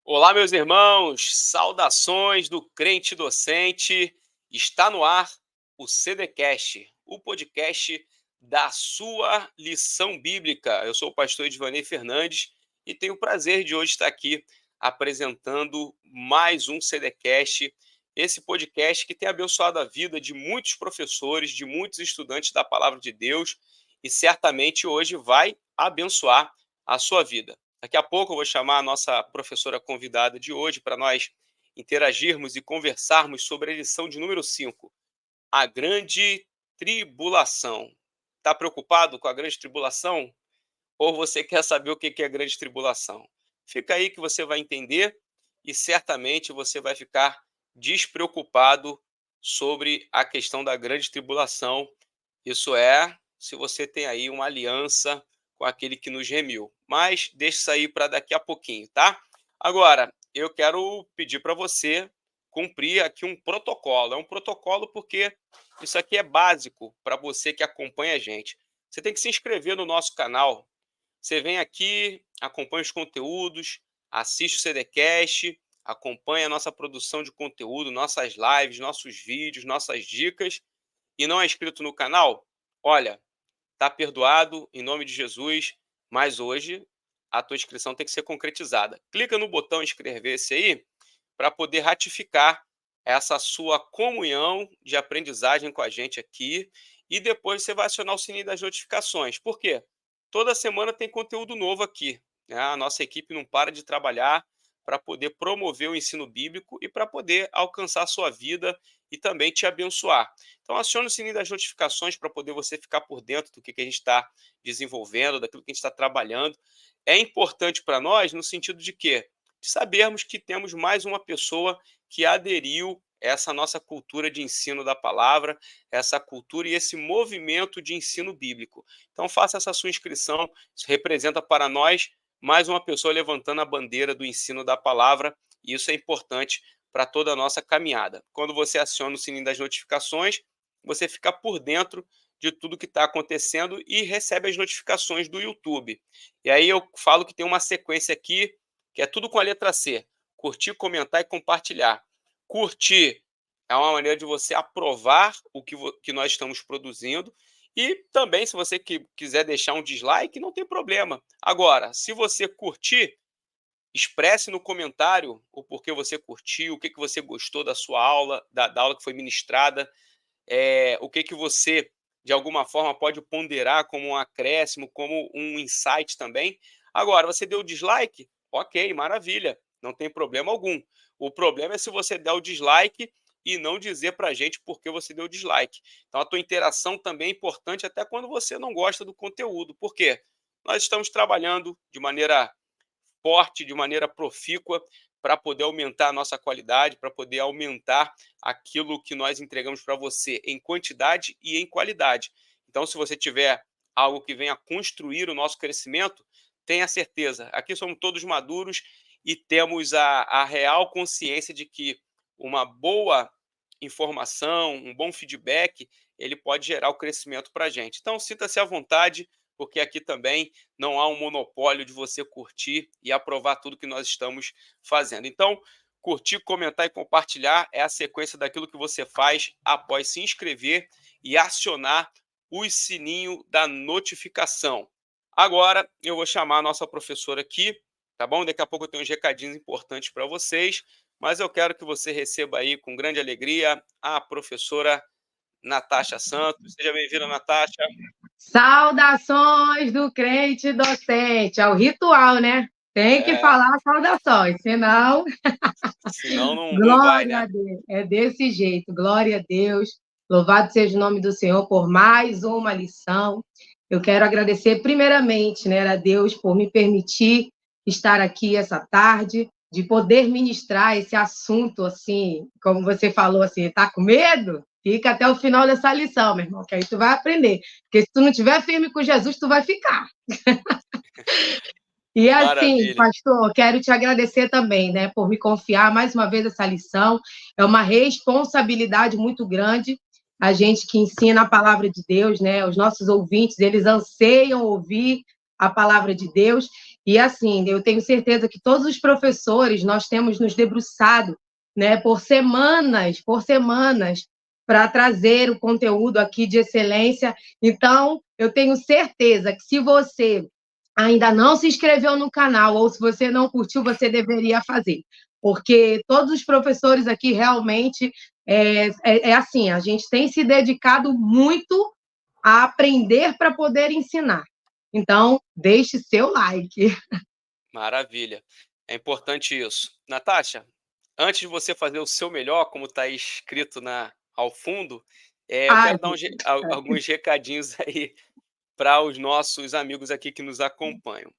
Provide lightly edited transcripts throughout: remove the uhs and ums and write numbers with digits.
Olá, meus irmãos, saudações do crente docente. Está no ar o CDcast, o podcast da sua lição bíblica. Eu sou o pastor Edvanei Fernandes e tenho o prazer de hoje estar aqui apresentando mais um CDcast, esse podcast que tem abençoado a vida de muitos professores, de muitos estudantes da Palavra de Deus e certamente hoje vai abençoar a sua vida. Daqui a pouco eu vou chamar a nossa professora convidada de hoje para nós interagirmos e conversarmos sobre a lição de número 5, a grande tribulação. Está preocupado com a grande tribulação? Ou você quer saber o que é a grande tribulação? Fica aí que você vai entender e certamente você vai ficar despreocupado sobre a questão da grande tribulação. Isso é, se você tem aí uma aliança com aquele que nos remiu. Mas deixa isso aí para daqui a pouquinho, tá? Agora, eu quero pedir para você cumprir aqui um protocolo. É um protocolo porque isso aqui é básico para você que acompanha a gente. Você tem que se inscrever no nosso canal. Você vem aqui, acompanha os conteúdos, assiste o CDcast, acompanha a nossa produção de conteúdo, nossas lives, nossos vídeos, nossas dicas e não é inscrito no canal, olha, tá perdoado em nome de Jesus, mas hoje a tua inscrição tem que ser concretizada. Clica no botão inscrever-se aí para poder ratificar essa sua comunhão de aprendizagem com a gente aqui e depois você vai acionar o sininho das notificações. Por quê? Toda semana tem conteúdo novo aqui, né? A nossa equipe não para de trabalhar para poder promover o ensino bíblico e para poder alcançar a sua vida e também te abençoar. Então, acione o sininho das notificações para poder você ficar por dentro do que a gente está desenvolvendo, daquilo que a gente está trabalhando. É importante para nós no sentido de quê? De sabermos que temos mais uma pessoa que aderiu a essa nossa cultura de ensino da palavra, essa cultura e esse movimento de ensino bíblico. Então, faça essa sua inscrição, isso representa para nós mais uma pessoa levantando a bandeira do ensino da palavra, e isso é importante para toda a nossa caminhada. Quando você aciona o sininho das notificações, você fica por dentro de tudo que está acontecendo e recebe as notificações do YouTube. E aí eu falo que tem uma sequência aqui, que é tudo com a letra C. Curtir, comentar e compartilhar. Curtir é uma maneira de você aprovar o que nós estamos produzindo. E também, se você quiser deixar um dislike, não tem problema. Agora, se você curtir, expresse no comentário o porquê você curtiu, o que você gostou da sua aula, da aula que foi ministrada, o que você, de alguma forma, pode ponderar como um acréscimo, como um insight também. Agora, você deu dislike? Ok, maravilha, não tem problema algum. O problema é se você der o dislike e não dizer para a gente por que você deu dislike. Então, a tua interação também é importante até quando você não gosta do conteúdo. Por quê? Nós estamos trabalhando de maneira forte, de maneira profícua, para poder aumentar a nossa qualidade, para poder aumentar aquilo que nós entregamos para você em quantidade e em qualidade. Então, se você tiver algo que venha construir o nosso crescimento, tenha certeza, aqui somos todos maduros e temos a real consciência de que uma boa informação, um bom feedback, ele pode gerar o crescimento para a gente. Então, sinta-se à vontade, porque aqui também não há um monopólio de você curtir e aprovar tudo que nós estamos fazendo. Então, curtir, comentar e compartilhar é a sequência daquilo que você faz após se inscrever e acionar o sininho da notificação. Agora, eu vou chamar a nossa professora aqui, tá bom? Daqui a pouco eu tenho uns recadinhos importantes para vocês, mas eu quero que você receba aí com grande alegria a professora Natasha Santos. Seja bem-vinda, Natasha. Saudações do crente docente. É o ritual, né? Tem que falar saudações, senão não vai, glória né? a Deus. É desse jeito, glória a Deus. Louvado seja o nome do Senhor por mais uma lição. Eu quero agradecer primeiramente, né, a Deus por me permitir estar aqui essa tarde, de poder ministrar esse assunto, assim, como você falou, assim, tá com medo? Fica até o final dessa lição, meu irmão, que aí tu vai aprender. Porque se tu não estiver firme com Jesus, tu vai ficar. E assim, Maravilha. pastor, quero te agradecer também, né, por me confiar mais uma vez essa lição. É uma responsabilidade muito grande. A gente que ensina a palavra de Deus, né, os nossos ouvintes, eles anseiam ouvir a palavra de Deus. E assim, eu tenho certeza que todos os professores, nós temos nos debruçado, né, por semanas, para trazer o conteúdo aqui de excelência. Então, eu tenho certeza que se você ainda não se inscreveu no canal ou se você não curtiu, você deveria fazer, porque todos os professores aqui realmente é assim, a gente tem se dedicado muito a aprender para poder ensinar. Então, deixe seu like. Maravilha. É importante isso. Natasha, antes de você fazer o seu melhor, como está escrito ao fundo, eu Ai, quero dar alguns recadinhos aí para os nossos amigos aqui que nos acompanham.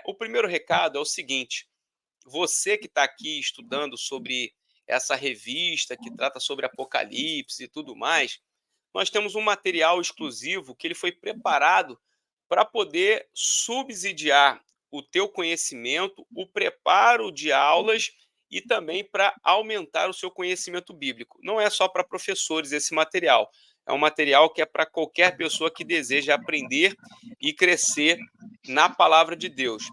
O primeiro recado é o seguinte: você que está aqui estudando sobre essa revista que trata sobre Apocalipse e tudo mais, nós temos um material exclusivo que ele foi preparado para poder subsidiar o teu conhecimento, o preparo de aulas e também para aumentar o seu conhecimento bíblico. Não é só para professores esse material, é um material que é para qualquer pessoa que deseja aprender e crescer na palavra de Deus.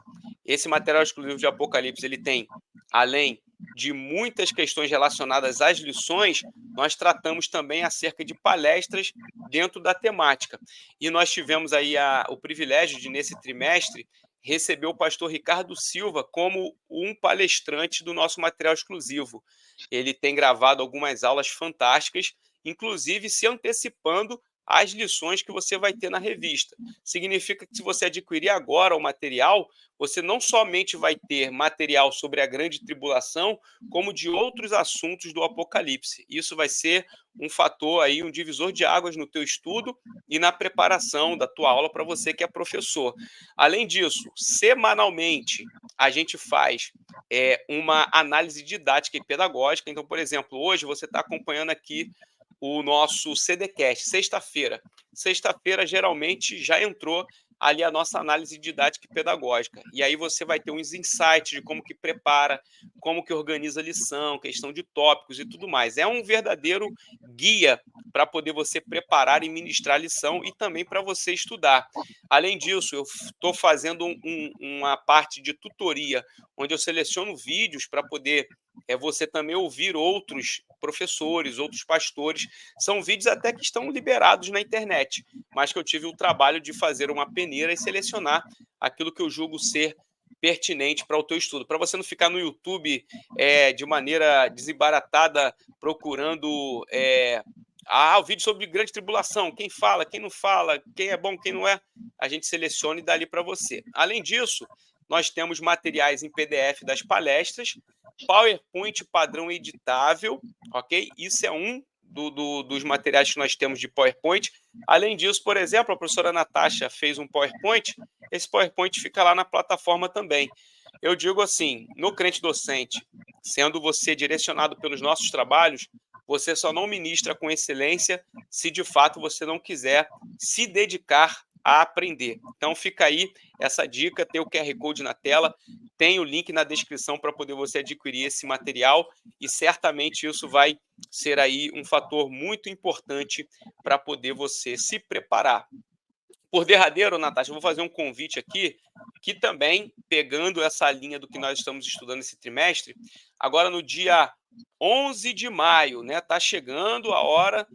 Esse material exclusivo de Apocalipse, ele tem, além de muitas questões relacionadas às lições, nós tratamos também acerca de palestras dentro da temática. E nós tivemos aí o privilégio de, nesse trimestre, receber o pastor Ricardo Silva como um palestrante do nosso material exclusivo. Ele tem gravado algumas aulas fantásticas, inclusive se antecipando às lições que você vai ter na revista. Significa que se você adquirir agora o material, você não somente vai ter material sobre a grande tribulação, como de outros assuntos do Apocalipse. Isso vai ser um fator aí, um divisor de águas no teu estudo e na preparação da tua aula para você que é professor. Além disso, semanalmente a gente faz uma análise didática e pedagógica. Então, por exemplo, hoje você está acompanhando aqui o nosso CDcast, sexta-feira. Sexta-feira, geralmente, já entrou ali a nossa análise didática e pedagógica. E aí você vai ter uns insights de como que prepara, como que organiza a lição, questão de tópicos e tudo mais. É um verdadeiro guia para poder você preparar e ministrar a lição e também para você estudar. Além disso, eu estou fazendo uma parte de tutoria, onde eu seleciono vídeos para poder você também ouvir outros professores, outros pastores. São vídeos até que estão liberados na internet, mas que eu tive o trabalho de fazer uma peneira e selecionar aquilo que eu julgo ser pertinente para o teu estudo, para você não ficar no YouTube de maneira desembaratada procurando o vídeo sobre grande tribulação, quem fala, quem não fala, quem é bom, quem não é, a gente seleciona e dá ali para você. Além disso, nós temos materiais em PDF das palestras, PowerPoint padrão editável, ok? Isso é um dos materiais que nós temos de PowerPoint. Além disso, por exemplo, a professora Natasha fez um PowerPoint, esse PowerPoint fica lá na plataforma também. Eu digo assim, no Crente Docente, sendo você direcionado pelos nossos trabalhos, você só não ministra com excelência se de fato você não quiser se dedicar a aprender. Então fica aí essa dica, tem o QR Code na tela, tem o link na descrição para poder você adquirir esse material e certamente isso vai ser aí um fator muito importante para poder você se preparar. Por derradeiro, Natasha, eu vou fazer um convite aqui, que também, pegando essa linha do que nós estamos estudando esse trimestre, agora no dia 11 de maio, né, está chegando a hora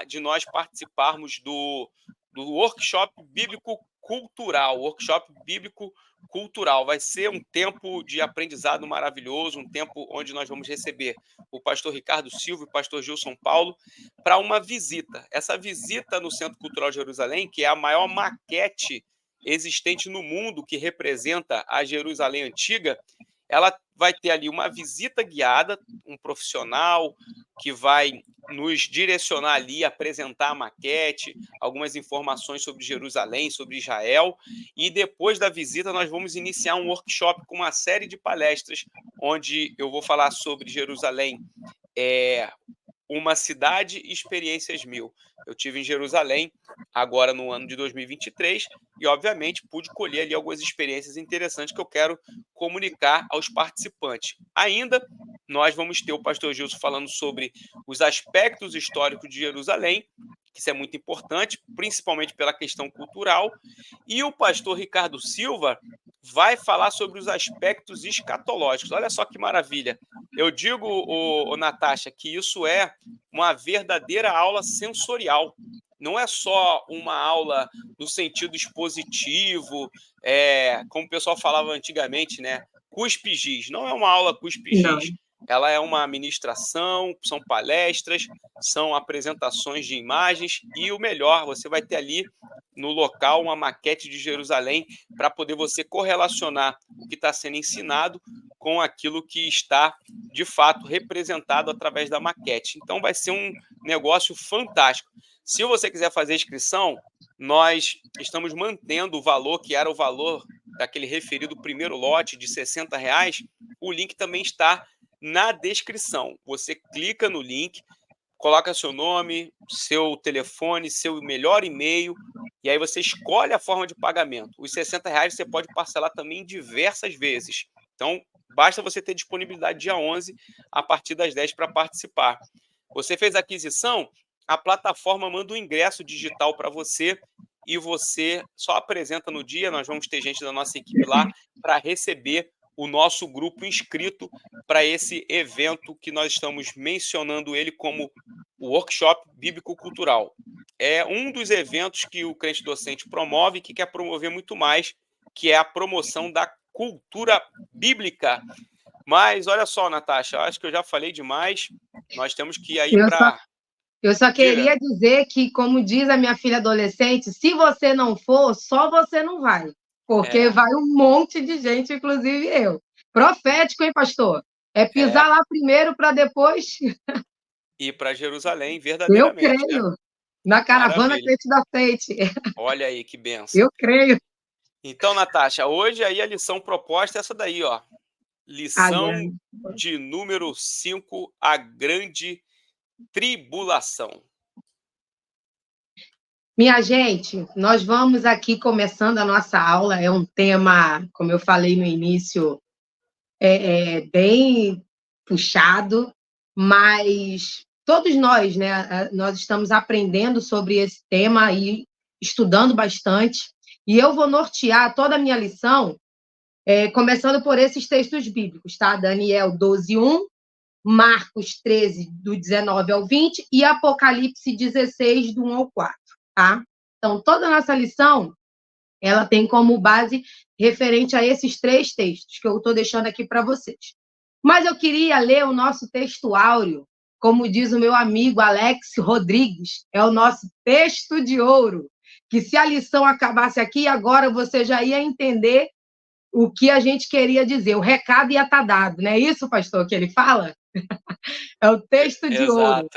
de nós participarmos do workshop bíblico cultural, Vai ser um tempo de aprendizado maravilhoso, um tempo onde nós vamos receber o pastor Ricardo Silva e o pastor Gilson Paulo para uma visita. Essa visita no Centro Cultural de Jerusalém, que é a maior maquete existente no mundo que representa a Jerusalém antiga, ela vai ter ali uma visita guiada, um profissional que vai nos direcionar ali, apresentar a maquete, algumas informações sobre Jerusalém, sobre Israel, e depois da visita nós vamos iniciar um workshop com uma série de palestras, onde eu vou falar sobre Jerusalém, uma cidade e experiências mil. Eu tive em Jerusalém agora no ano de 2023 e, obviamente, pude colher ali algumas experiências interessantes que eu quero comunicar aos participantes. Ainda, nós vamos ter o pastor Gilson falando sobre os aspectos históricos de Jerusalém, que isso é muito importante, principalmente pela questão cultural, e o pastor Ricardo Silva vai falar sobre os aspectos escatológicos. Olha só que maravilha. Eu digo, Natasha, que isso é uma verdadeira aula sensorial. Não é só uma aula no sentido expositivo, como o pessoal falava antigamente, né? Cuspe-giz. Não é uma aula Não. cuspe-giz. Ela é uma ministração, são palestras, são apresentações de imagens e o melhor, você vai ter ali no local uma maquete de Jerusalém para poder você correlacionar o que está sendo ensinado com aquilo que está, de fato, representado através da maquete. Então, vai ser um negócio fantástico. Se você quiser fazer inscrição, nós estamos mantendo o valor, que era o valor daquele referido primeiro lote de R$60. O link também está na descrição. Você clica no link, coloca seu nome, seu telefone, seu melhor e-mail, e aí você escolhe a forma de pagamento. Os R$60 você pode parcelar também diversas vezes. Então, basta você ter disponibilidade dia 11, a partir das 10 para participar. Você fez a aquisição, a plataforma manda um ingresso digital para você e você só apresenta no dia. Nós vamos ter gente da nossa equipe lá para receber o nosso grupo inscrito para esse evento que nós estamos mencionando ele como o Workshop Bíblico-Cultural. É um dos eventos que o Crente Docente promove e que quer promover muito mais, que é a promoção da cultura bíblica. Mas olha só, Natasha, acho que eu já falei demais. Nós temos que ir aí para... Eu só queria dizer que, como diz a minha filha adolescente, se você não for, só você não vai. Porque vai um monte de gente, inclusive eu. Profético, hein, pastor? É pisar lá primeiro para depois... ir para Jerusalém, verdadeiramente. Eu creio. Né? Na caravana Crente Docente. Olha aí, que benção. Eu creio. Então, Natasha, hoje aí a lição proposta é essa daí, ó. Lição de número 5, a grande tribulação. Minha gente, nós vamos aqui começando a nossa aula. É um tema, como eu falei no início, bem puxado, mas todos nós, né, nós estamos aprendendo sobre esse tema e estudando bastante. E eu vou nortear toda a minha lição começando por esses textos bíblicos, tá? Daniel 12:1, Marcos 13, do 19 ao 20, e Apocalipse 16, do 1 ao 4, tá? Então, toda a nossa lição, ela tem como base referente a esses 3 textos que eu estou deixando aqui para vocês. Mas eu queria ler o nosso texto áureo, como diz o meu amigo Alex Rodrigues, é o nosso texto de ouro, que se a lição acabasse aqui, agora você já ia entender o que a gente queria dizer, o recado ia estar dado, não é isso, pastor, que ele fala? É o texto de ouro.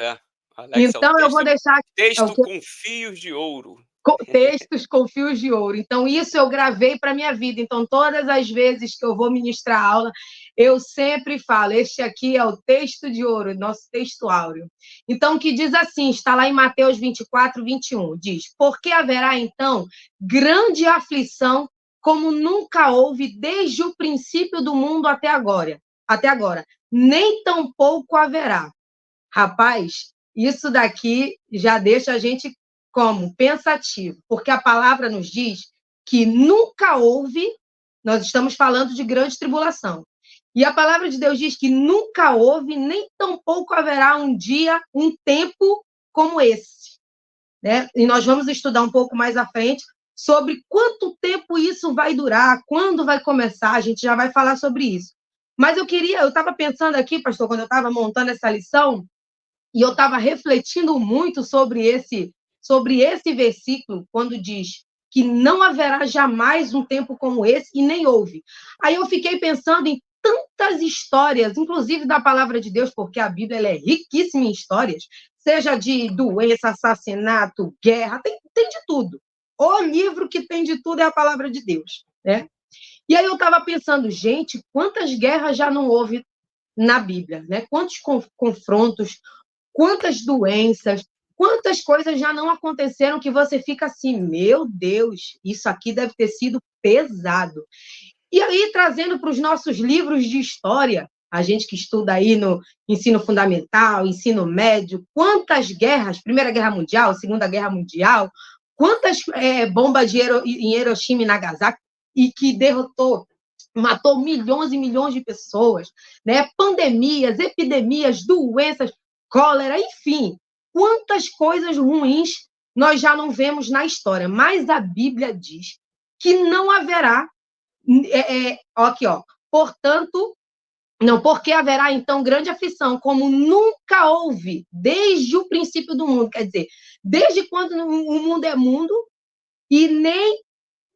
Alex, então, eu vou deixar... Texto com fios de ouro. Textos com fios de ouro. Então, isso eu gravei para a minha vida. Então, todas as vezes que eu vou ministrar a aula, eu sempre falo, este aqui é o texto de ouro, nosso texto áureo. Então, que diz assim, está lá em Mateus 24:21, diz, porque haverá, então, grande aflição, como nunca houve desde o princípio do mundo até agora. Nem tampouco haverá. Rapaz, isso daqui já deixa a gente como? Pensativo, porque a palavra nos diz que nunca houve, nós estamos falando de grande tribulação, e a palavra de Deus diz que nunca houve, nem tampouco haverá um dia, um tempo como esse, né? E nós vamos estudar um pouco mais à frente sobre quanto tempo isso vai durar, quando vai começar, a gente já vai falar sobre isso. Mas eu estava pensando aqui, pastor, quando eu estava montando essa lição, e eu estava refletindo muito sobre esse versículo, quando diz que não haverá jamais um tempo como esse, e nem houve. Aí eu fiquei pensando em tantas histórias, inclusive da palavra de Deus, porque a Bíblia ela é riquíssima em histórias, seja de doença, assassinato, guerra, tem de tudo. O livro que tem de tudo é a palavra de Deus, né? E aí eu estava pensando, gente, quantas guerras já não houve na Bíblia, né? Quantos confrontos, quantas doenças, quantas coisas já não aconteceram que você fica assim, meu Deus, isso aqui deve ter sido pesado. E aí, trazendo para os nossos livros de história, a gente que estuda aí no ensino fundamental, ensino médio, quantas guerras, Primeira Guerra Mundial, Segunda Guerra Mundial, quantas bombas em Hiroshima e Nagasaki, e que derrotou, matou milhões e milhões de pessoas, né? Pandemias, epidemias, doenças, cólera, enfim, quantas coisas ruins nós já não vemos na história. Mas a Bíblia diz que não haverá, aqui, ó, portanto, não, porque haverá então grande aflição, como nunca houve desde o princípio do mundo, quer dizer, desde quando o mundo é mundo, e nem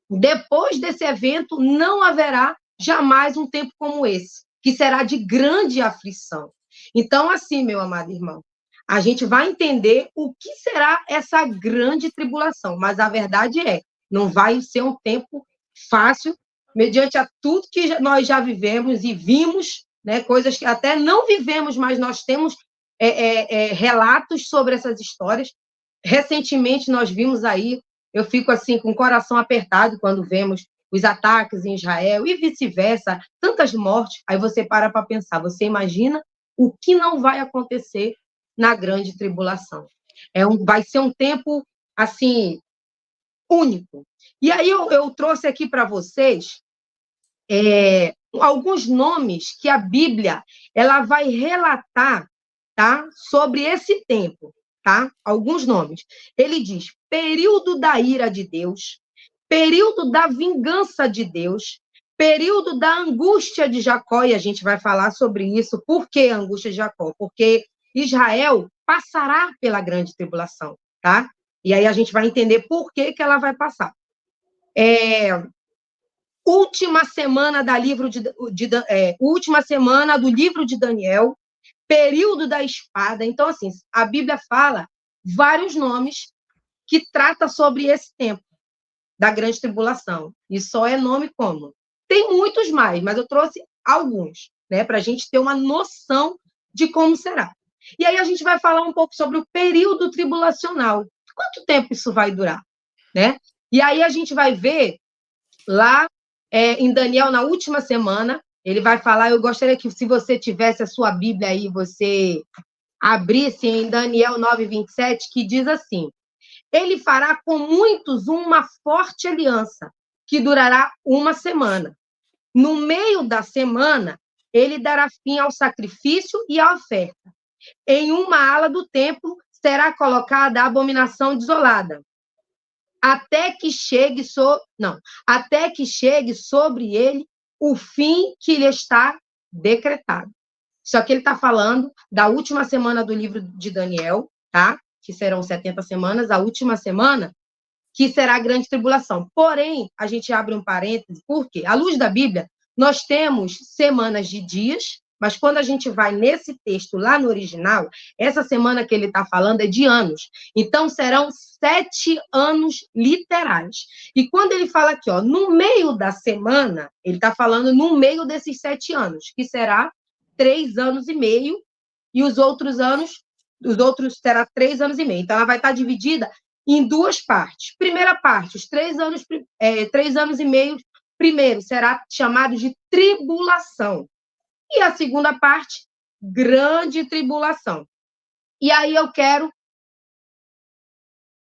depois desse evento não haverá jamais um tempo como esse, que será de grande aflição. Então, assim, meu amado irmão, a gente vai entender o que será essa grande tribulação, mas a verdade é, não vai ser um tempo fácil, mediante a tudo que nós já vivemos e vimos, né, coisas que até não vivemos, mas nós temos relatos sobre essas histórias. Recentemente, nós vimos aí, eu fico assim com o coração apertado quando vemos os ataques em Israel e vice-versa, tantas mortes. Aí você para pensar, você imagina o que não vai acontecer na grande tribulação. Vai ser um tempo, assim, único. E aí eu trouxe aqui para vocês alguns nomes que a Bíblia ela vai relatar, tá, sobre esse tempo, tá? Alguns nomes. Ele diz: período da ira de Deus, período da vingança de Deus, período da angústia de Jacó, e a gente vai falar sobre isso. Por que a angústia de Jacó? Porque Israel passará pela grande tribulação, tá? E aí a gente vai entender por que ela vai passar. Última semana última semana do livro de Daniel, período da espada. Então, assim, a Bíblia fala vários nomes que trata sobre esse tempo da grande tribulação. E só é nome como? Tem muitos mais, mas eu trouxe alguns, né, para a gente ter uma noção de como será. E aí a gente vai falar um pouco sobre o período tribulacional. Quanto tempo isso vai durar, né? E aí a gente vai ver lá em Daniel, na última semana, ele vai falar, eu gostaria que, se você tivesse a sua Bíblia aí, você abrisse em Daniel 9:27, que diz assim: ele fará com muitos uma forte aliança, que durará uma semana. No meio da semana, ele dará fim ao sacrifício e à oferta. Em uma ala do templo será colocada a abominação desolada, até que chegue sobre ele o fim que lhe está decretado. Só que ele está falando da última semana do livro de Daniel, tá? Que serão 70 semanas, a última semana, que será a grande tribulação. Porém, a gente abre um parêntese, porque, à luz da Bíblia, nós temos semanas de dias, mas quando a gente vai nesse texto lá no original, essa semana que ele está falando é de anos. Então, serão 7 anos literais. E quando ele fala aqui, ó, no meio da semana, ele está falando no meio desses 7 anos, que será 3 anos e meio, e os outros será 3 anos e meio. Então, ela vai estar dividida em duas partes. Primeira parte, os 3 anos e meio, primeiro, será chamado de tribulação. E a segunda parte, grande tribulação. E aí eu quero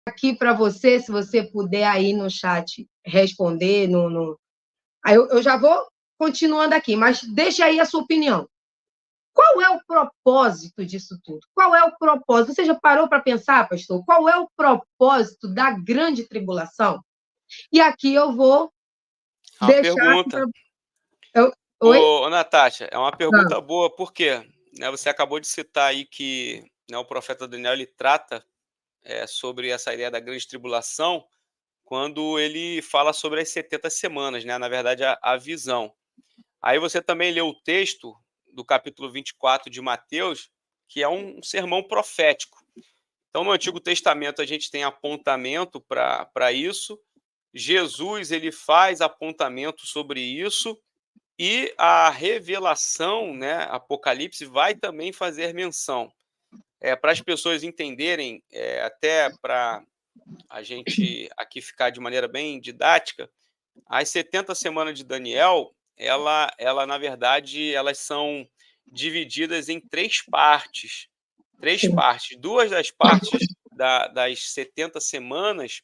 aqui para você, se você puder aí no chat responder, Aí eu já vou continuando aqui, mas deixa aí a sua opinião. Qual é o propósito disso tudo? Qual é o propósito? Você já parou para pensar, pastor? Qual é o propósito da grande tribulação? E aqui eu vou É uma deixar... pergunta. Oi? Ô, Natasha, é uma pergunta boa, por quê? Né, você acabou de citar aí que, né, o profeta Daniel ele trata sobre essa ideia da grande tribulação quando ele fala sobre as 70 semanas, né? Na verdade, a visão. Aí você também leu o texto do capítulo 24 de Mateus, que é um sermão profético. Então, no Antigo Testamento, a gente tem apontamento para isso. Jesus ele faz apontamento sobre isso. E a revelação, né, Apocalipse, vai também fazer menção. Para as pessoas entenderem, até para a gente aqui ficar de maneira bem didática, as 70 semanas de Daniel, ela na verdade, elas são divididas em 3 partes. 3 partes. 2 das partes das 70 semanas,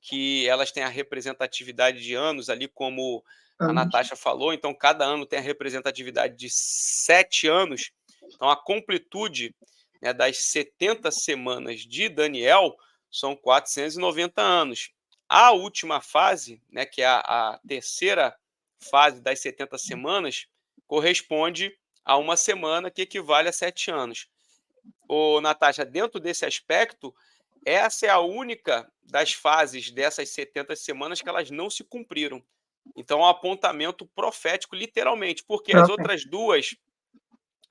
que elas têm a representatividade de anos ali, como a Natasha falou, então cada ano tem a representatividade de 7 anos. Então a completude, né, das 70 semanas de Daniel são 490 anos. A última fase, né, que é a terceira fase das 70 semanas, corresponde a uma semana, que equivale a 7 anos. Ô, Natasha, dentro desse aspecto, essa é a única das fases dessas 70 semanas que elas não se cumpriram. Então, é um apontamento profético, literalmente, porque as outras duas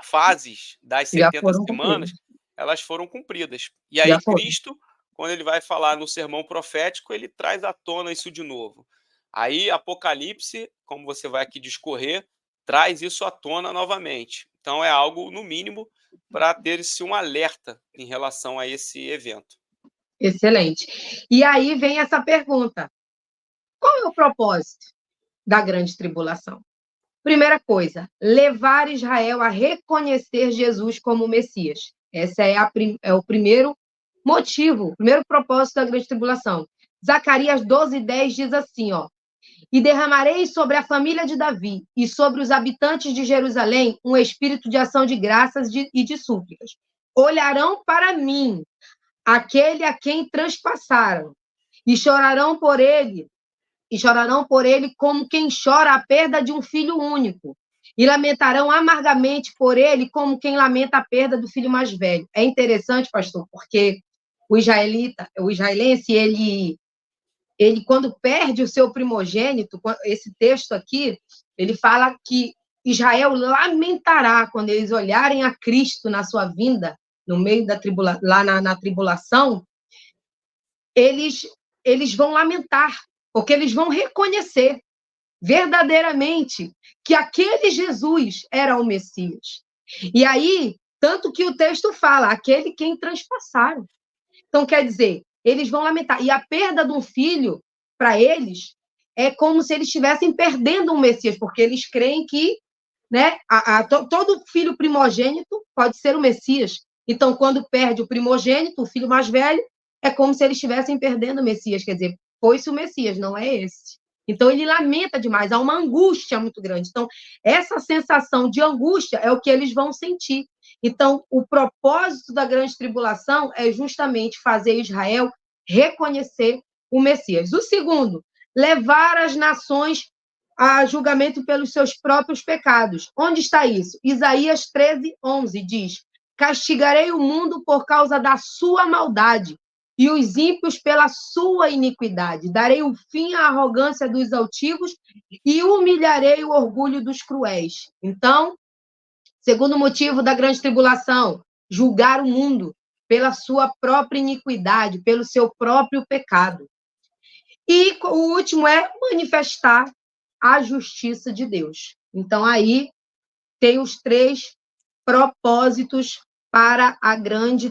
fases das Já 70 foram semanas, cumpridas. elas foram cumpridas. E Já aí, foram. Cristo, quando ele vai falar no sermão profético, ele traz à tona isso de novo. Aí, Apocalipse, como você vai aqui discorrer, traz isso à tona novamente. Então, é algo, no mínimo, para ter-se um alerta em relação a esse evento. Excelente. E aí vem essa pergunta: qual é o propósito da grande tribulação? Primeira coisa, levar Israel a reconhecer Jesus como Messias. Esse é o primeiro motivo, o primeiro propósito da grande tribulação. Zacarias 12:10 diz assim, ó: e derramarei sobre a família de Davi e sobre os habitantes de Jerusalém um espírito de ação de graças e de súplicas. Olharão para mim, aquele a quem transpassaram, e chorarão por ele como quem chora a perda de um filho único, e lamentarão amargamente por ele como quem lamenta a perda do filho mais velho. É interessante, pastor, porque o israelense, ele quando perde o seu primogênito, esse texto aqui, ele fala que Israel lamentará quando eles olharem a Cristo na sua vinda, no meio da lá na tribulação, eles vão lamentar, porque eles vão reconhecer verdadeiramente que aquele Jesus era o Messias. E aí, tanto que o texto fala, aquele quem transpassaram. Então, quer dizer, eles vão lamentar. E a perda de um filho, para eles, é como se eles estivessem perdendo um Messias, porque eles creem que, né, todo filho primogênito pode ser o Messias. Então, quando perde o primogênito, o filho mais velho, é como se eles estivessem perdendo o Messias. Quer dizer, foi-se o Messias, não é esse. Então, ele lamenta demais, há uma angústia muito grande. Então, essa sensação de angústia é o que eles vão sentir. Então, o propósito da grande tribulação é justamente fazer Israel reconhecer o Messias. O segundo, levar as nações a julgamento pelos seus próprios pecados. Onde está isso? Isaías 13:11 diz: castigarei o mundo por causa da sua maldade e os ímpios pela sua iniquidade. Darei o fim à arrogância dos altivos e humilharei o orgulho dos cruéis. Então, segundo motivo da grande tribulação, julgar o mundo pela sua própria iniquidade, pelo seu próprio pecado. E o último é manifestar a justiça de Deus. Então, aí tem os 3 propósitos para a grande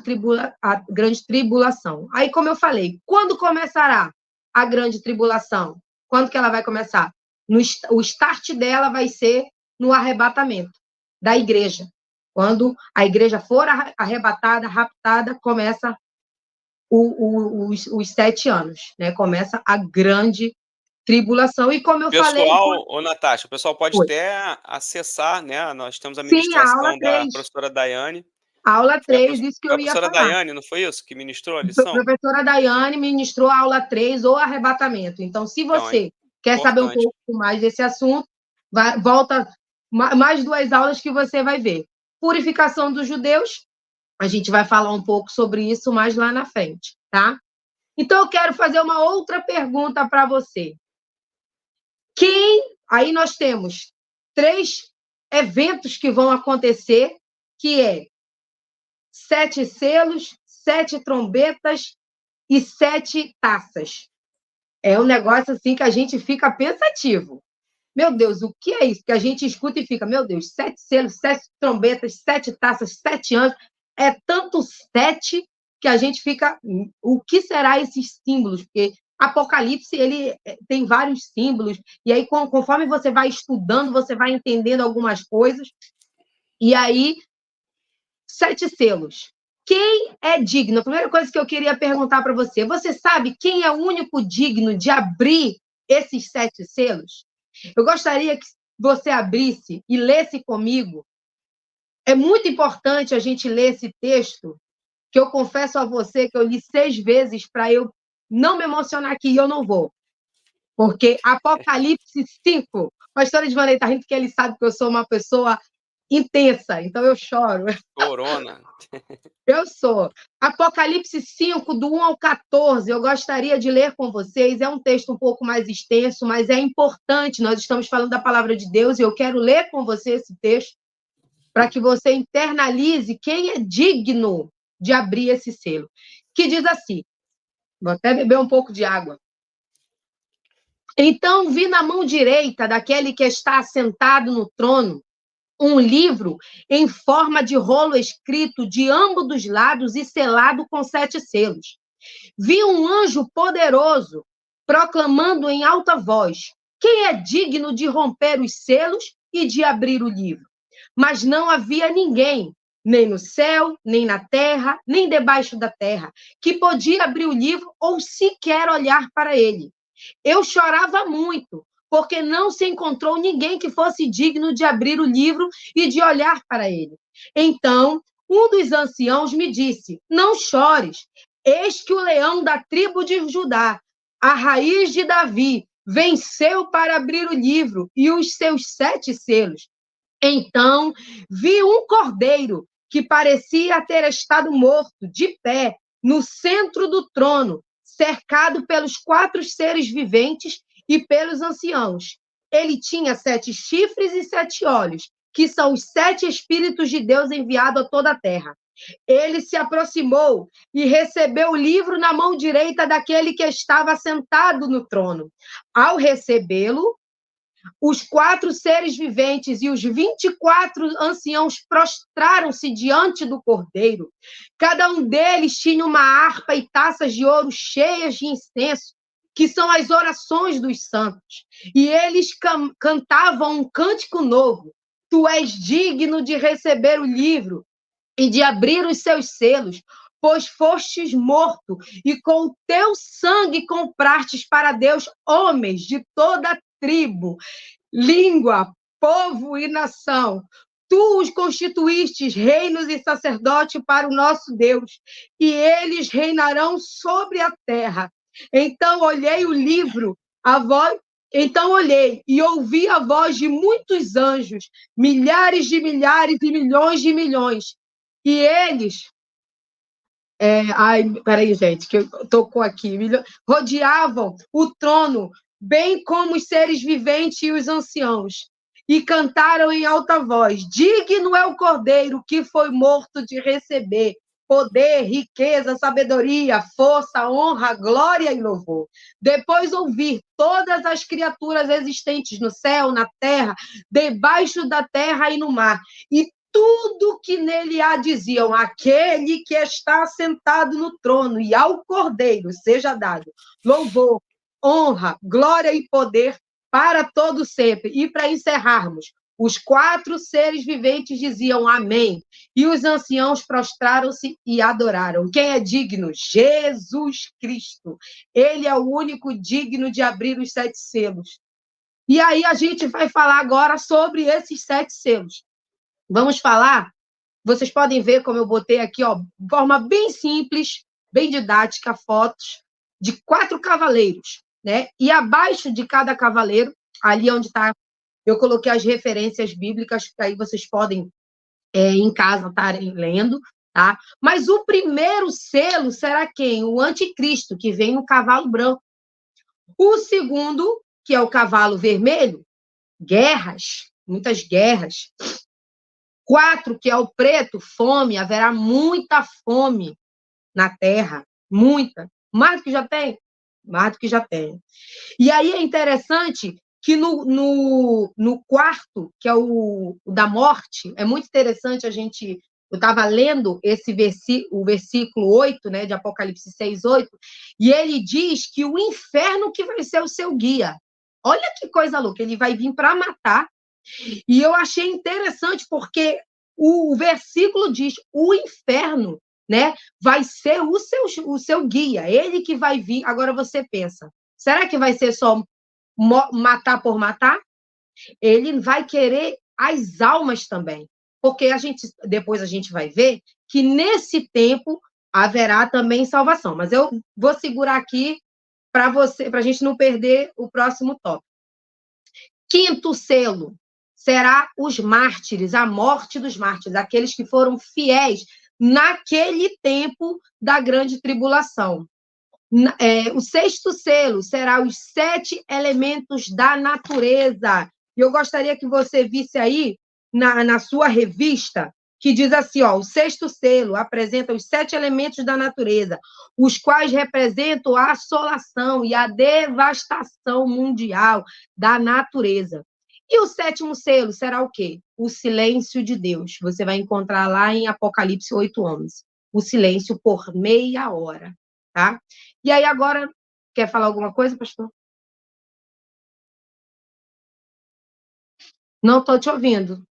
tribulação. Aí, como eu falei, quando começará a grande tribulação? Quando que ela vai começar? O start dela vai ser no arrebatamento da igreja. Quando a igreja for arrebatada, raptada, começa os 7 anos, né? Começa a grande tribulação. E como eu falei... Pessoal, ô Natasha, o pessoal pode Oi. até acessar, né? Nós temos a Sim, a aula ministração da 3. professora Daiane. Aula Foi 3, isso que a eu ia professora falar. Daiane, não foi isso? Que ministrou a A lição? professora Daiane ministrou a aula 3, ou arrebatamento. Então, se Então, é você quer saber um importante. pouco mais desse assunto, volta mais 2 aulas que você vai ver. Purificação dos judeus, a gente vai falar um pouco sobre isso mais lá na frente, tá? Então, eu quero fazer uma outra pergunta para você. Aí nós temos 3 eventos que vão acontecer, que é 7 selos, 7 trombetas e 7 taças. É um negócio assim que a gente fica pensativo. Meu Deus, o que é isso? Que a gente escuta e fica, meu Deus, 7 selos, 7 trombetas, 7 taças, 7 anjos. É tanto 7 que a gente fica, o que será esses símbolos? Porque Apocalipse, ele tem vários símbolos, e aí conforme você vai estudando, você vai entendendo algumas coisas, e aí 7 selos. Quem é digno? A primeira coisa que eu queria perguntar para você, você sabe quem é o único digno de abrir esses 7 selos? Eu gostaria que você abrisse e lesse comigo. É muito importante a gente ler esse texto, que eu confesso a você que eu li 6 vezes para eu não me emocionar aqui, e eu não vou. Porque Apocalipse 5, o pastor Edvanei está rindo porque ele sabe que eu sou uma pessoa intensa, então eu choro. Corona. Eu sou. Apocalipse 5, do 1 ao 14, eu gostaria de ler com vocês. É um texto um pouco mais extenso, mas é importante. Nós estamos falando da palavra de Deus e eu quero ler com você esse texto para que você internalize quem é digno de abrir esse selo. Que diz assim: vou até beber um pouco de água. Então vi na mão direita daquele que está assentado no trono um livro em forma de rolo escrito de ambos os lados e selado com 7 selos. Vi um anjo poderoso proclamando em alta voz: quem é digno de romper os selos e de abrir o livro? Mas não havia ninguém, nem no céu, nem na terra, nem debaixo da terra, que podia abrir o livro ou sequer olhar para ele. Eu chorava muito, porque não se encontrou ninguém que fosse digno de abrir o livro e de olhar para ele. Então, um dos anciãos me disse: não chores, eis que o leão da tribo de Judá, a raiz de Davi, venceu para abrir o livro e os seus 7 selos. Então, vi um cordeiro que parecia ter estado morto, de pé, no centro do trono, cercado pelos 4 seres viventes e pelos anciãos. Ele tinha 7 chifres e 7 olhos, que são os 7 Espíritos de Deus enviados a toda a terra. Ele se aproximou e recebeu o livro na mão direita daquele que estava sentado no trono. Ao recebê-lo, os 4 seres viventes e os 24 anciãos prostraram-se diante do Cordeiro. Cada um deles tinha uma harpa e taças de ouro cheias de incenso, que são as orações dos santos. E eles cantavam um cântico novo: tu és digno de receber o livro e de abrir os seus selos, pois fostes morto, e com o teu sangue comprastes para Deus homens de toda a tribo, língua, povo e nação. Tu os constituístes reinos e sacerdote para o nosso Deus, e eles reinarão sobre a terra. Então olhei o livro, a voz. Então olhei e ouvi a voz de muitos anjos, milhares de milhares e milhões de milhões. E eles. Ai, peraí, gente, que eu tocou aqui. Rodeavam o trono, bem como os seres viventes e os anciãos, e cantaram em alta voz: digno é o cordeiro que foi morto de receber poder, riqueza, sabedoria, força, honra, glória e louvor. Depois ouvir todas as criaturas existentes no céu, na terra, debaixo da terra e no mar, e tudo que nele há diziam: aquele que está sentado no trono e ao Cordeiro seja dado louvor, honra, glória e poder para todo sempre. E para encerrarmos, os 4 seres viventes diziam amém, e os anciãos prostraram-se e adoraram. Quem é digno? Jesus Cristo. Ele é o único digno de abrir os 7 selos. E aí a gente vai falar agora sobre esses 7 selos. Vamos falar? Vocês podem ver como eu botei aqui, ó, de forma bem simples, bem didática, fotos de 4 cavaleiros, né? E abaixo de cada cavaleiro, ali onde está, eu coloquei as referências bíblicas, que aí vocês podem, em casa, estarem lendo, tá? Mas o primeiro selo será quem? O anticristo, que vem no cavalo branco. O segundo, que é o cavalo vermelho, guerras, muitas guerras. 4, que é o preto, fome, haverá muita fome na terra, muita. Mais do que já tem? Mais do que já tem. E aí é interessante que no quarto, que é o da morte, é muito interessante a gente. Eu estava lendo o versículo 8, né, de Apocalipse 6, 8, e ele diz que o inferno que vai ser o seu guia. Olha que coisa louca, ele vai vir para matar. E eu achei interessante porque o versículo diz: o inferno né, vai ser o seu guia, ele que vai vir. Agora você pensa, será que vai ser só matar por matar? Ele vai querer as almas também, porque depois a gente vai ver que nesse tempo haverá também salvação. Mas eu vou segurar aqui para a gente não perder o próximo tópico. Quinto selo será os mártires, a morte dos mártires, aqueles que foram fiéis naquele tempo da grande tribulação. O sexto selo será os 7 elementos da natureza. E eu gostaria que você visse aí na sua revista, que diz assim, ó, o sexto selo apresenta os 7 elementos da natureza, os quais representam a assolação e a devastação mundial da natureza. E o sétimo selo será o quê? O silêncio de Deus. Você vai encontrar lá em Apocalipse 8:11. O silêncio por meia hora, tá? E aí agora, quer falar alguma coisa, pastor? Não estou te ouvindo.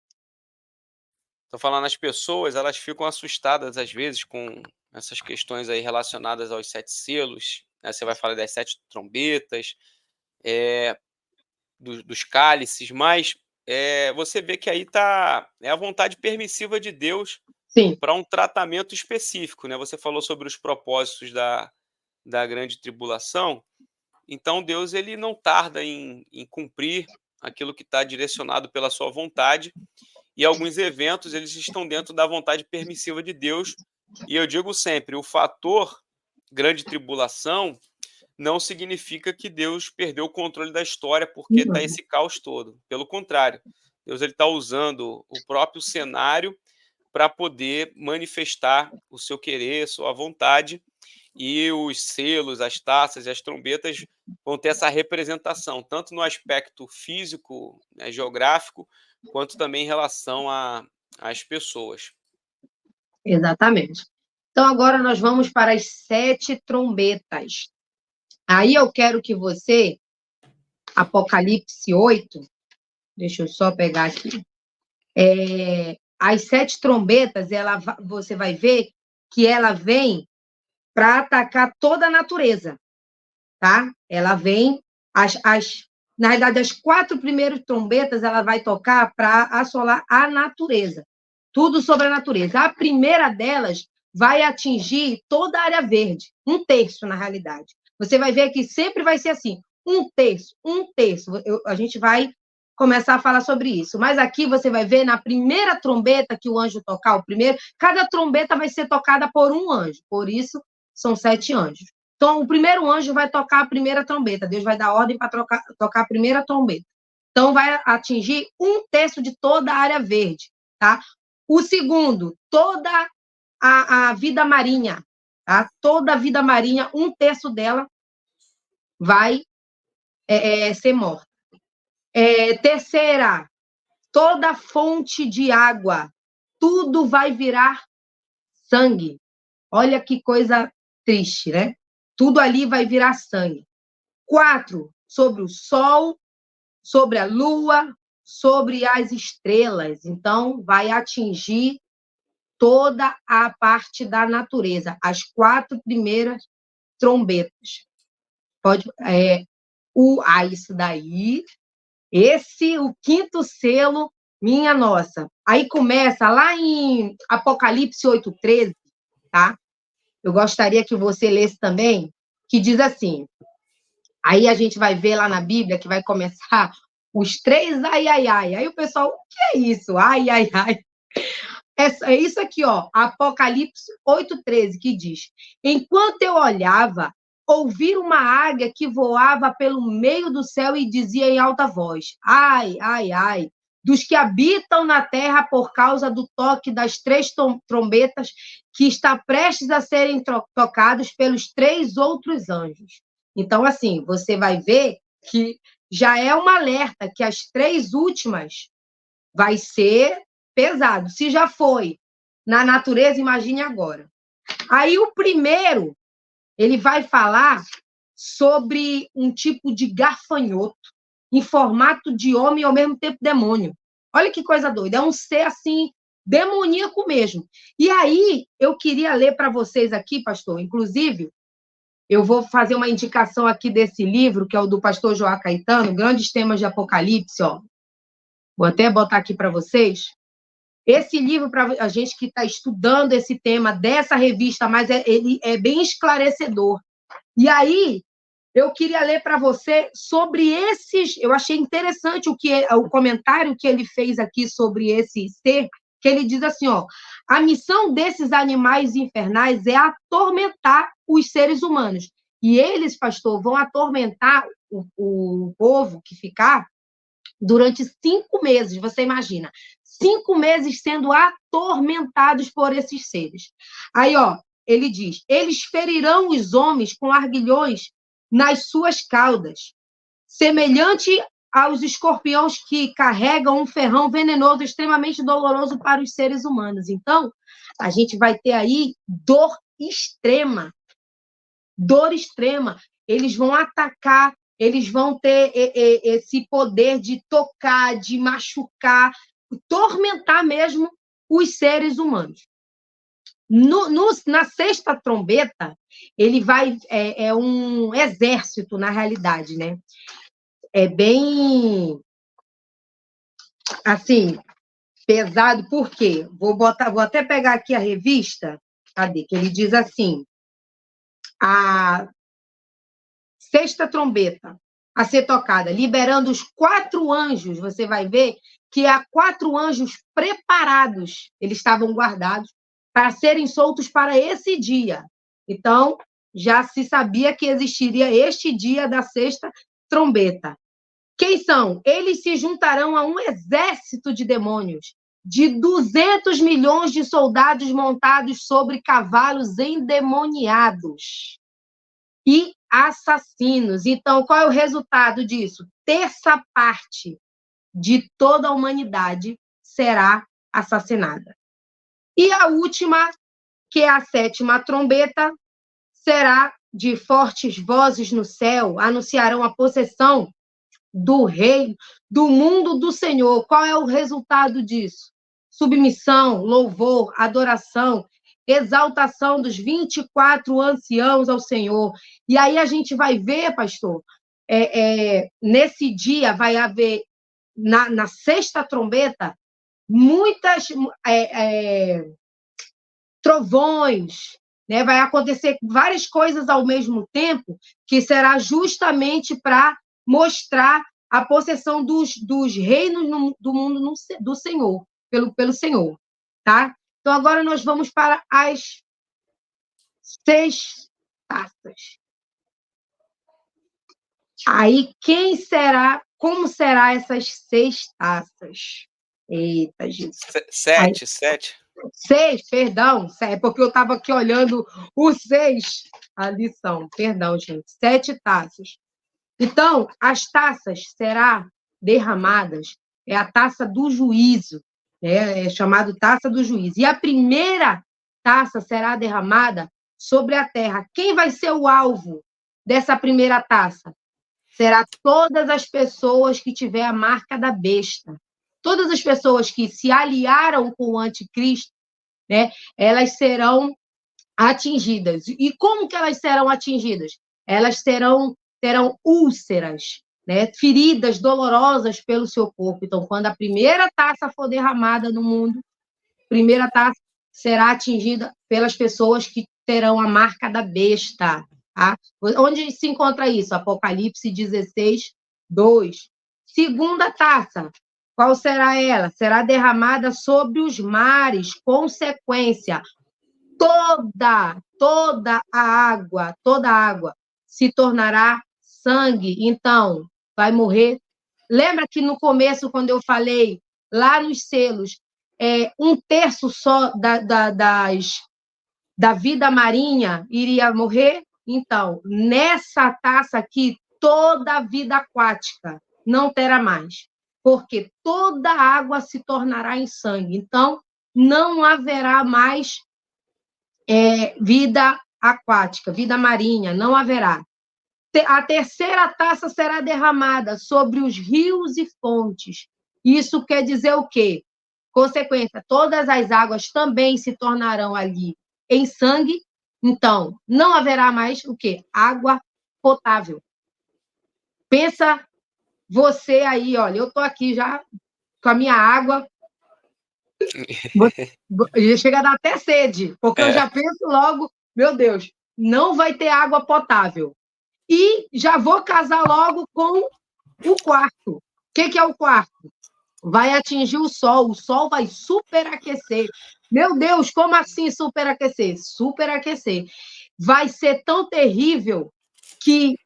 Estou falando, as pessoas, elas ficam assustadas às vezes com essas questões aí relacionadas aos 7 selos, né? Você vai falar das 7 trombetas, dos cálices, mas você vê que aí é a vontade permissiva de Deus para um tratamento específico, né? Você falou sobre os propósitos da grande tribulação, então Deus ele não tarda em cumprir aquilo que está direcionado pela sua vontade, e alguns eventos eles estão dentro da vontade permissiva de Deus, e eu digo sempre, o fator grande tribulação não significa que Deus perdeu o controle da história porque está esse caos todo. Pelo contrário, Deus está usando o próprio cenário para poder manifestar o seu querer, sua vontade, e os selos, as taças e as trombetas vão ter essa representação, tanto no aspecto físico, né, geográfico, quanto também em relação às pessoas. Exatamente. Então, agora nós vamos para as 7 trombetas. Aí eu quero que você, Apocalipse 8, deixa eu só pegar aqui. As 7 trombetas, você vai ver que ela vem para atacar toda a natureza, tá? Ela vem, na realidade, as 4 primeiras trombetas, ela vai tocar para assolar a natureza. Tudo sobre a natureza. A primeira delas vai atingir toda a área verde, 1/3, na realidade. Você vai ver que sempre vai ser assim, 1/3. A gente vai começar a falar sobre isso. Mas aqui você vai ver, na primeira trombeta que o anjo tocar, o primeiro, cada trombeta vai ser tocada por um anjo. Por isso, são 7 anjos. Então, o primeiro anjo vai tocar a primeira trombeta. Deus vai dar ordem para tocar a primeira trombeta. Então, vai atingir 1/3 de toda a área verde, tá? O segundo, toda a vida marinha, tá? Toda a vida marinha, 1/3 dela vai ser morta. Terceira, toda fonte de água, tudo vai virar sangue. Olha que coisa triste, né? Tudo ali vai virar sangue. 4, sobre o sol, sobre a lua, sobre as estrelas. Então, vai atingir toda a parte da natureza, as 4 primeiras trombetas. Isso daí, o quinto selo, minha nossa. Aí começa lá em Apocalipse 8:13, tá? Eu gostaria que você lesse também, que diz assim, aí a gente vai ver lá na Bíblia que vai começar os 3 ai, ai, ai. Aí o pessoal, o que é isso? Ai, ai, ai. É isso aqui, ó, Apocalipse 8:13, que diz: enquanto eu olhava, ouvi uma águia que voava pelo meio do céu e dizia em alta voz: ai, ai, ai, dos que habitam na terra por causa do toque das 3 trombetas que está prestes a serem tocados pelos 3 outros anjos. Então, assim, você vai ver que já é um alerta que as 3 últimas vai ser pesado. Se já foi na natureza, imagine agora. Aí o primeiro, ele vai falar sobre um tipo de gafanhoto em formato de homem e ao mesmo tempo demônio. Olha que coisa doida. É um ser assim demoníaco mesmo. E aí, eu queria ler para vocês aqui, pastor, inclusive, eu vou fazer uma indicação aqui desse livro, que é o do pastor Joá Caetano, Grandes Temas de Apocalipse, ó. Vou até botar aqui para vocês. Esse livro, para a gente que está estudando esse tema dessa revista, mas ele é bem esclarecedor. E aí, eu queria ler para você sobre esses... Eu achei interessante o comentário que ele fez aqui sobre esse ser, que ele diz assim, ó, a missão desses animais infernais é atormentar os seres humanos. E eles, pastor, vão atormentar o povo que ficar durante 5 meses, você imagina. 5 meses sendo atormentados por esses seres. Aí, ó, ele diz, eles ferirão os homens com arguilhões nas suas caudas, semelhante aos escorpiões que carregam um ferrão venenoso extremamente doloroso para os seres humanos. Então, a gente vai ter aí dor extrema. Dor extrema. Eles vão atacar, eles vão ter esse poder de tocar, de machucar, tormentar mesmo os seres humanos. Na sexta trombeta, ele vai... É um exército, na realidade, né? É bem, assim, pesado, por quê? Vou até pegar aqui a revista, cadê? Que ele diz assim, a sexta trombeta a ser tocada, liberando os 4 anjos, você vai ver que há 4 anjos preparados, eles estavam guardados, para serem soltos para esse dia. Então, já se sabia que existiria este dia da sexta trombeta. Quem são? Eles se juntarão a um exército de demônios, de 200 milhões de soldados montados sobre cavalos endemoniados e assassinos. Então, qual é o resultado disso? Terça parte de toda a humanidade será assassinada. E a última, que é a sétima trombeta, será de fortes vozes no céu, anunciarão a possessão do rei, do mundo do Senhor. Qual é o resultado disso? Submissão, louvor, adoração, exaltação dos 24 anciãos ao Senhor. E aí a gente vai ver, pastor, nesse dia vai haver, na sexta trombeta, muitas trovões, né? Vai acontecer várias coisas ao mesmo tempo, que será justamente para mostrar a possessão dos reinos do mundo do Senhor, pelo Senhor, tá? Então, agora nós vamos para as 6 taças. Aí, como será essas 6 taças? Eita, Jesus. 7. 6, perdão, é porque eu estava aqui olhando o 6, a lição, perdão, gente, 7 taças. Então, as taças serão derramadas, é a taça do juízo, é chamado taça do juízo. E a primeira taça será derramada sobre a terra. Quem vai ser o alvo dessa primeira taça? Será todas as pessoas que tiver a marca da besta. Todas as pessoas que se aliaram com o anticristo, né, elas serão atingidas. E como que elas serão atingidas? Elas terão úlceras, né, feridas dolorosas pelo seu corpo. Então, quando a primeira taça for derramada no mundo, a primeira taça será atingida pelas pessoas que terão a marca da besta. Tá? Onde se encontra isso? Apocalipse 16, 2. Segunda taça, qual será ela? Será derramada sobre os mares, consequência. Toda a água se tornará sangue, então vai morrer. Lembra que no começo, quando eu falei, lá nos selos, 1/3 só da vida marinha iria morrer? Então, nessa taça aqui, toda a vida aquática não terá mais, porque toda a água se tornará em sangue. Então, não haverá mais vida aquática, vida marinha, não haverá. A terceira taça será derramada sobre os rios e fontes. Isso quer dizer o quê? Consequência, todas as águas também se tornarão ali em sangue, então não haverá mais o quê? Água potável. Pensa você aí, olha, eu estou aqui já com a minha água, chega a dar até sede, porque eu já penso logo, meu Deus, não vai ter água potável. E já vou casar logo com o quarto. O que é o quarto? Vai atingir o sol vai superaquecer. Meu Deus, como assim superaquecer? Superaquecer. Vai ser tão terrível que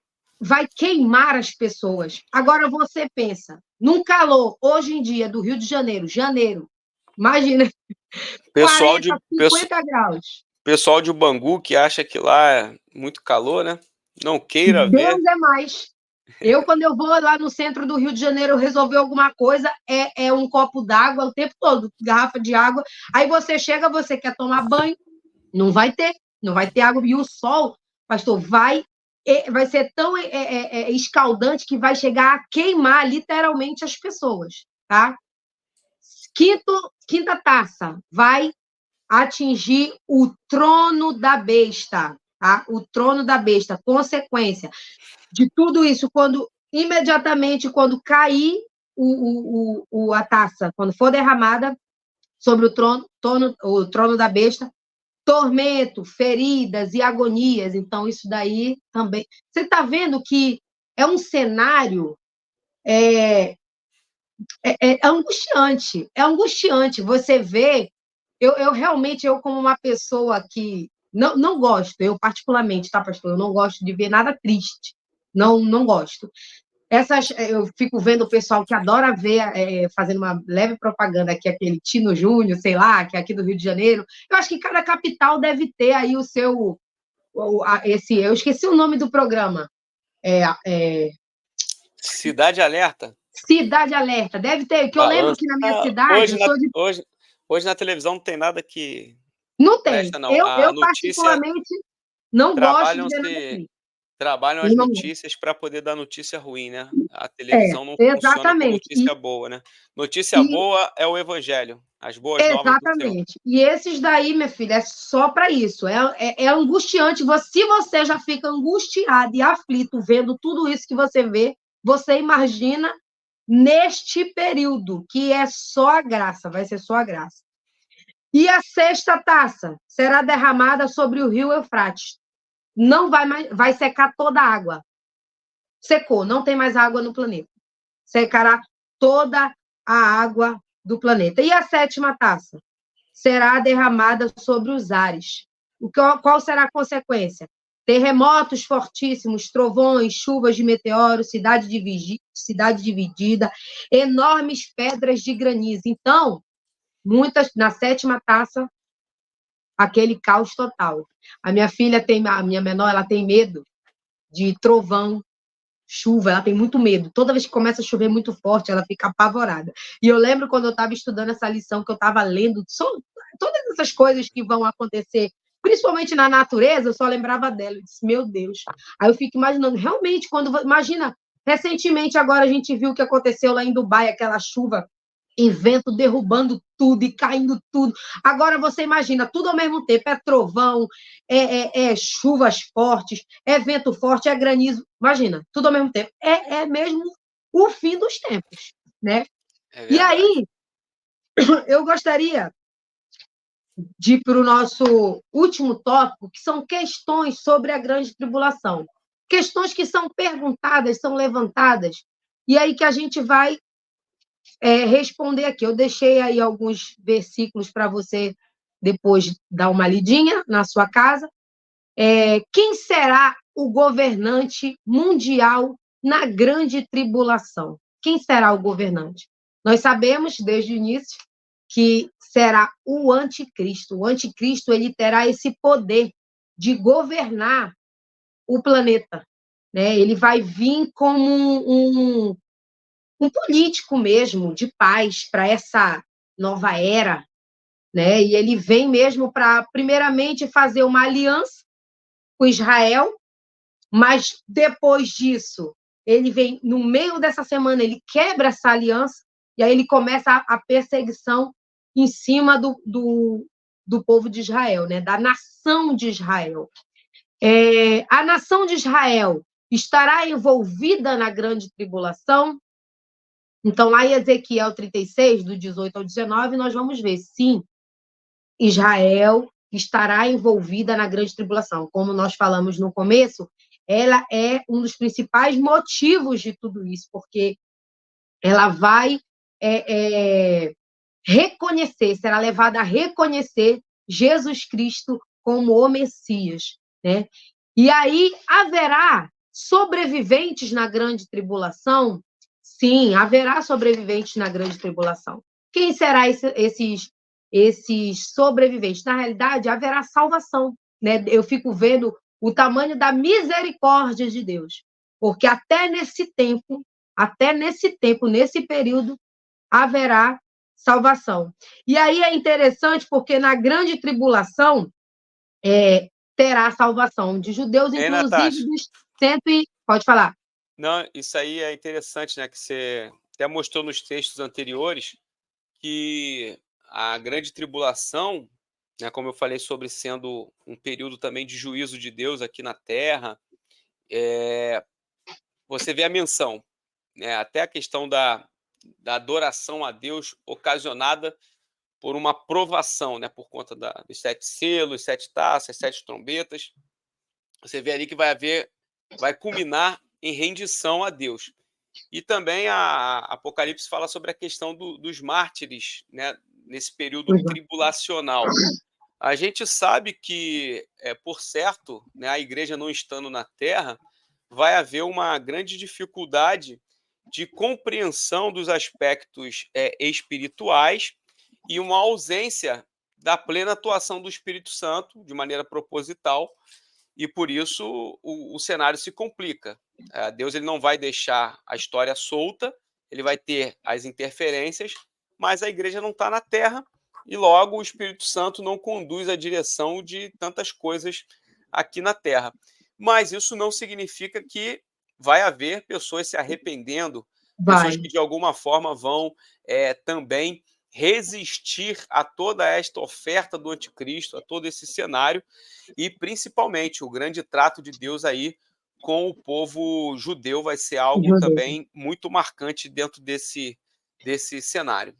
vai queimar as pessoas. Agora você pensa, num calor, hoje em dia, do Rio de Janeiro, imagina, Pessoal 40, de, 50 graus. pessoal de Bangu que acha que lá é muito calor, né? Não queira ver. Deus é mais. Quando eu vou lá no centro do Rio de Janeiro resolver alguma coisa, é um copo d'água o tempo todo, garrafa de água. Aí você chega, você quer tomar banho, não vai ter água. E o sol, pastor, vai ser tão escaldante que vai chegar a queimar literalmente as pessoas, tá? Quinta taça, vai atingir o trono da besta, tá? O trono da besta, consequência de tudo isso, imediatamente quando cair a taça, quando for derramada sobre o trono da besta, tormento, feridas e agonias. Então, isso daí também. Você está vendo que é um cenário angustiante. É angustiante. Você vê. Eu realmente, como uma pessoa que não gosto, eu particularmente, tá, pastor? Eu não gosto de ver nada triste. Não gosto. Eu fico vendo o pessoal que adora ver, fazendo uma leve propaganda aqui, aquele Tino Júnior, sei lá, que é aqui do Rio de Janeiro. Eu acho que cada capital deve ter aí o seu. Eu esqueci o nome do programa. Cidade Alerta. Cidade Alerta. Deve ter, que eu lembro Balança. que na minha cidade, eu sou de. Hoje na televisão não tem nada que Não tem. presta, não. A Eu notícia particularmente, não gosto de ver nada trabalham-se assim. trabalham as Eu não. notícias para poder dar notícia ruim, né? A televisão não funciona com Exatamente. notícia boa, né? Notícia E boa é o evangelho, as boas novas do Senhor. Exatamente. E esses daí, minha filha, é só para isso. É angustiante. Se você já fica angustiado e aflito vendo tudo isso que você vê, você imagina neste período, que é só a graça, vai ser só a graça. E a sexta taça será derramada sobre o rio Eufrates. Não vai secar toda a água. Secou, não tem mais água no planeta. Secará toda a água do planeta. E a sétima taça será derramada sobre os ares. Qual será a consequência? Terremotos fortíssimos, trovões, chuvas de meteoros, cidade dividida, enormes pedras de granizo. Então, na sétima taça, aquele caos total. A minha menor, ela tem medo de trovão, chuva, ela tem muito medo. Toda vez que começa a chover muito forte, ela fica apavorada. E eu lembro quando eu estava estudando essa lição, que eu estava lendo todas essas coisas que vão acontecer, principalmente na natureza, eu só lembrava dela. Eu disse, meu Deus. Aí eu fico imaginando, realmente, imagina, recentemente agora a gente viu o que aconteceu lá em Dubai, aquela chuva e vento derrubando tudo e caindo tudo. Agora você imagina, tudo ao mesmo tempo, é trovão, chuvas fortes, é vento forte, é granizo. Imagina, tudo ao mesmo tempo. É mesmo o fim dos tempos, né? E aí, eu gostaria de ir para o nosso último tópico, que são questões sobre a grande tribulação. Questões que são perguntadas, são levantadas, e aí que a gente vai responder aqui. Eu deixei aí alguns versículos para você depois dar uma lidinha na sua casa. Quem será o governante mundial na grande tribulação? Quem será o governante? Nós sabemos desde o início que será o anticristo. O anticristo, ele terá esse poder de governar o planeta, né? Ele vai vir como um político mesmo, de paz, para essa nova era, né? E ele vem mesmo para, primeiramente, fazer uma aliança com Israel, mas depois disso, ele vem, no meio dessa semana, ele quebra essa aliança, e aí ele começa a perseguição em cima do povo de Israel, né? Da nação de Israel. A nação de Israel estará envolvida na grande tribulação? Então, lá em Ezequiel 36, do 18 ao 19, nós vamos ver, sim, Israel estará envolvida na grande tribulação. Como nós falamos no começo, ela é um dos principais motivos de tudo isso, porque ela vai reconhecer, será levada a reconhecer Jesus Cristo como o Messias, né? E aí haverá sobreviventes na grande tribulação? Sim, haverá sobreviventes na grande tribulação. Quem serão esses sobreviventes? Na realidade, haverá salvação, né? Eu fico vendo o tamanho da misericórdia de Deus, porque até nesse tempo, nesse período, haverá salvação. E aí é interessante porque na grande tribulação terá salvação de judeus, inclusive dos Pode falar. Não, isso aí é interessante, né? Que você até mostrou nos textos anteriores que a grande tribulação, né, como eu falei sobre sendo um período também de juízo de Deus aqui na Terra, você vê a menção, né, até a questão da adoração a Deus ocasionada por uma provação, né, por conta dos 7 selos, 7 taças, 7 trombetas. Você vê ali que vai culminar em rendição a Deus. E também a Apocalipse fala sobre a questão dos mártires, né, nesse período tribulacional. A gente sabe que, por certo, né, a igreja não estando na Terra, vai haver uma grande dificuldade de compreensão dos aspectos espirituais e uma ausência da plena atuação do Espírito Santo de maneira proposital, e por isso o cenário se complica. Deus ele não vai deixar a história solta, ele vai ter as interferências, mas a igreja não está na Terra e logo o Espírito Santo não conduz a direção de tantas coisas aqui na Terra. Mas isso não significa que vai haver pessoas se arrependendo, pessoas que de alguma forma vão também resistir a toda esta oferta do anticristo, a todo esse cenário, e principalmente o grande trato de Deus aí com o povo judeu vai ser algo também muito marcante dentro desse cenário.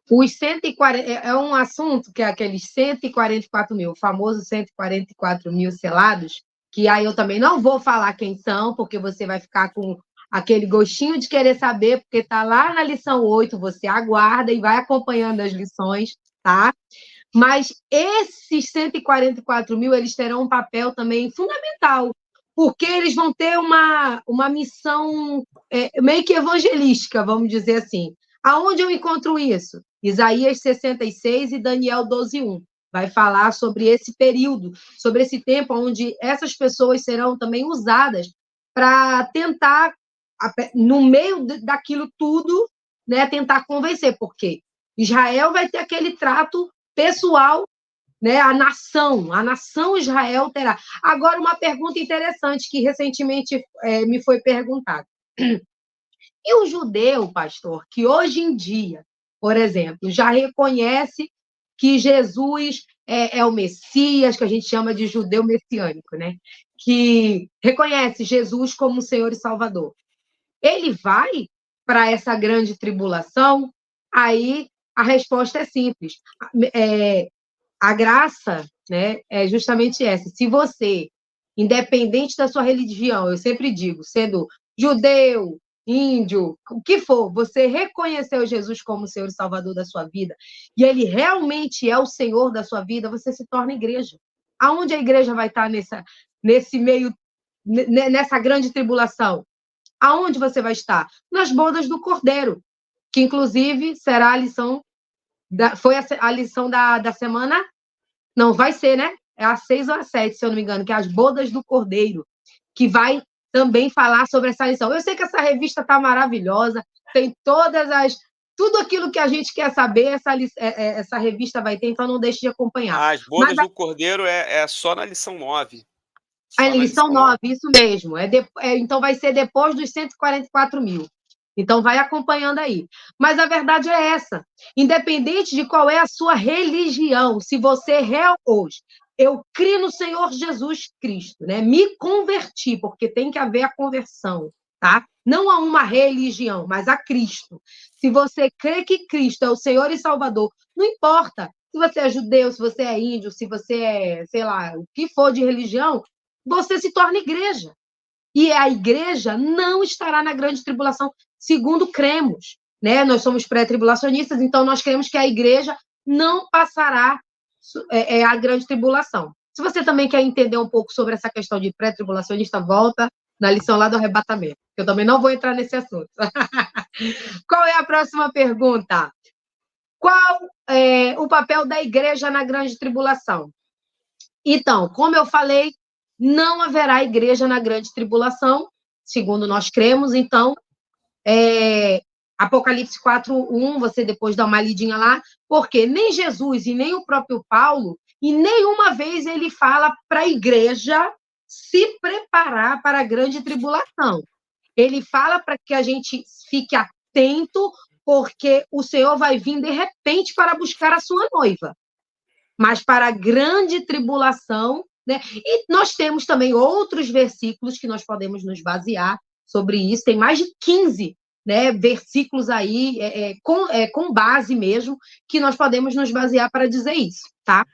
Os 140, é um assunto que é aqueles 144 mil, o famoso 144 mil selados, que aí eu também não vou falar quem são, porque você vai ficar com aquele gostinho de querer saber, porque está lá na lição 8, você aguarda e vai acompanhando as lições, tá? Mas esses 144 mil, eles terão um papel também fundamental, porque eles vão ter uma missão meio que evangelística, vamos dizer assim. Aonde eu encontro isso? Isaías 66 e Daniel 12:1. Vai falar sobre esse período, sobre esse tempo onde essas pessoas serão também usadas para tentar, no meio daquilo tudo, né, tentar convencer, porque Israel vai ter aquele trato pessoal, né, a nação Israel terá. Agora, uma pergunta interessante que recentemente me foi perguntada. E o judeu, pastor, que hoje em dia, por exemplo, já reconhece que Jesus é o Messias, que a gente chama de judeu messiânico, né? Que reconhece Jesus como Senhor e Salvador. Ele vai para essa grande tribulação? Aí a resposta é simples. A graça, né, é justamente essa. Se você, independente da sua religião, eu sempre digo, sendo judeu, índio, o que for, você reconheceu Jesus como Senhor e Salvador da sua vida, e Ele realmente é o Senhor da sua vida, você se torna igreja. Aonde a igreja vai estar nesse meio, nessa grande tribulação? Aonde você vai estar? Nas bodas do Cordeiro, que inclusive será a lição, foi a lição da semana. Não, vai ser, né? É às 6 ou às 7, se eu não me engano, que é as bodas do Cordeiro, que vai também falar sobre essa lição. Eu sei que essa revista está maravilhosa, tem tudo aquilo que a gente quer saber, essa revista vai ter, então não deixe de acompanhar. As bodas do Cordeiro é só na lição 9. A lição 9, isso mesmo. Então vai ser depois dos 144 mil. Então, vai acompanhando aí. Mas a verdade é essa. Independente de qual é a sua religião, se você é réu hoje, eu criei no Senhor Jesus Cristo, né? Me converti, porque tem que haver a conversão, tá? Não a uma religião, mas a Cristo. Se você crê que Cristo é o Senhor e Salvador, não importa se você é judeu, se você é índio, se você é, sei lá, o que for de religião, você se torna igreja. E a igreja não estará na grande tribulação, segundo cremos, né? Nós somos pré-tribulacionistas, então nós cremos que a igreja não passará a grande tribulação. Se você também quer entender um pouco sobre essa questão de pré-tribulacionista, volta na lição lá do arrebatamento. Eu também não vou entrar nesse assunto. Qual é a próxima pergunta? Qual é o papel da igreja na grande tribulação? Então, como eu falei, não haverá igreja na grande tribulação, segundo nós cremos. Então, Apocalipse 4:1, você depois dá uma lidinha lá, porque nem Jesus e nem o próprio Paulo, e nenhuma vez ele fala para a igreja se preparar para a grande tribulação. Ele fala para que a gente fique atento, porque o Senhor vai vir de repente para buscar a sua noiva. Mas para a grande tribulação, né? E nós temos também outros versículos que nós podemos nos basear sobre isso. Tem mais de 15, né, versículos aí, com base mesmo, que nós podemos nos basear para dizer isso, tá?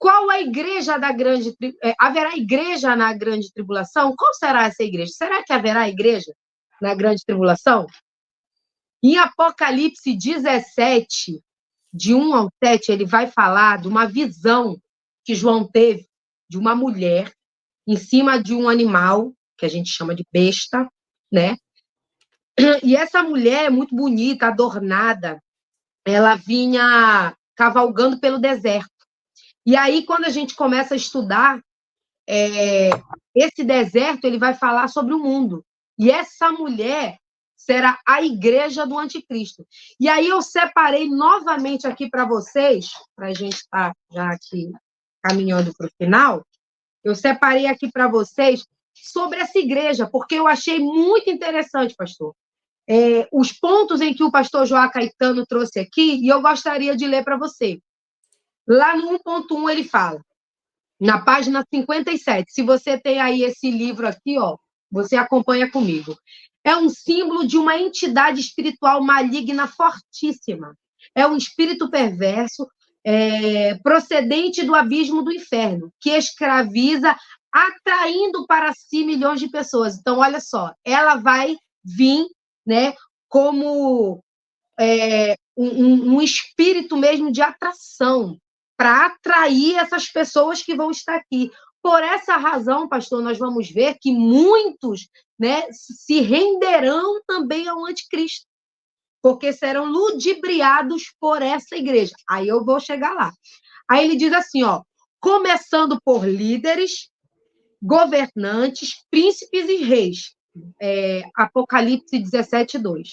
Qual a igreja da grande... haverá igreja na grande tribulação? Qual será essa igreja? Será que haverá igreja na grande tribulação? Em Apocalipse 17, de 1 ao 7, ele vai falar de uma visão que João teve de uma mulher em cima de um animal, que a gente chama de besta, né? E essa mulher é muito bonita, adornada, ela vinha cavalgando pelo deserto. E aí, quando a gente começa a estudar, esse deserto, ele vai falar sobre o mundo. E essa mulher será a igreja do anticristo. E aí eu separei novamente aqui para vocês, para a gente estar já aqui caminhando para o final, eu separei aqui para vocês sobre essa igreja, porque eu achei muito interessante, pastor. Os pontos em que o pastor João Caetano trouxe aqui, e eu gostaria de ler para você. Lá no 1.1 ele fala, na página 57, se você tem aí esse livro aqui, ó, você acompanha comigo. É um símbolo de uma entidade espiritual maligna fortíssima. É um espírito perverso, procedente do abismo do inferno, que escraviza, atraindo para si milhões de pessoas. Então, olha só, ela vai vir, né, como um espírito mesmo de atração, para atrair essas pessoas que vão estar aqui. Por essa razão, pastor, nós vamos ver que muitos, né, se renderão também ao anticristo, porque serão ludibriados por essa igreja. Aí eu vou chegar lá. Aí ele diz assim, ó, começando por líderes, governantes, príncipes e reis. Apocalipse 17:2.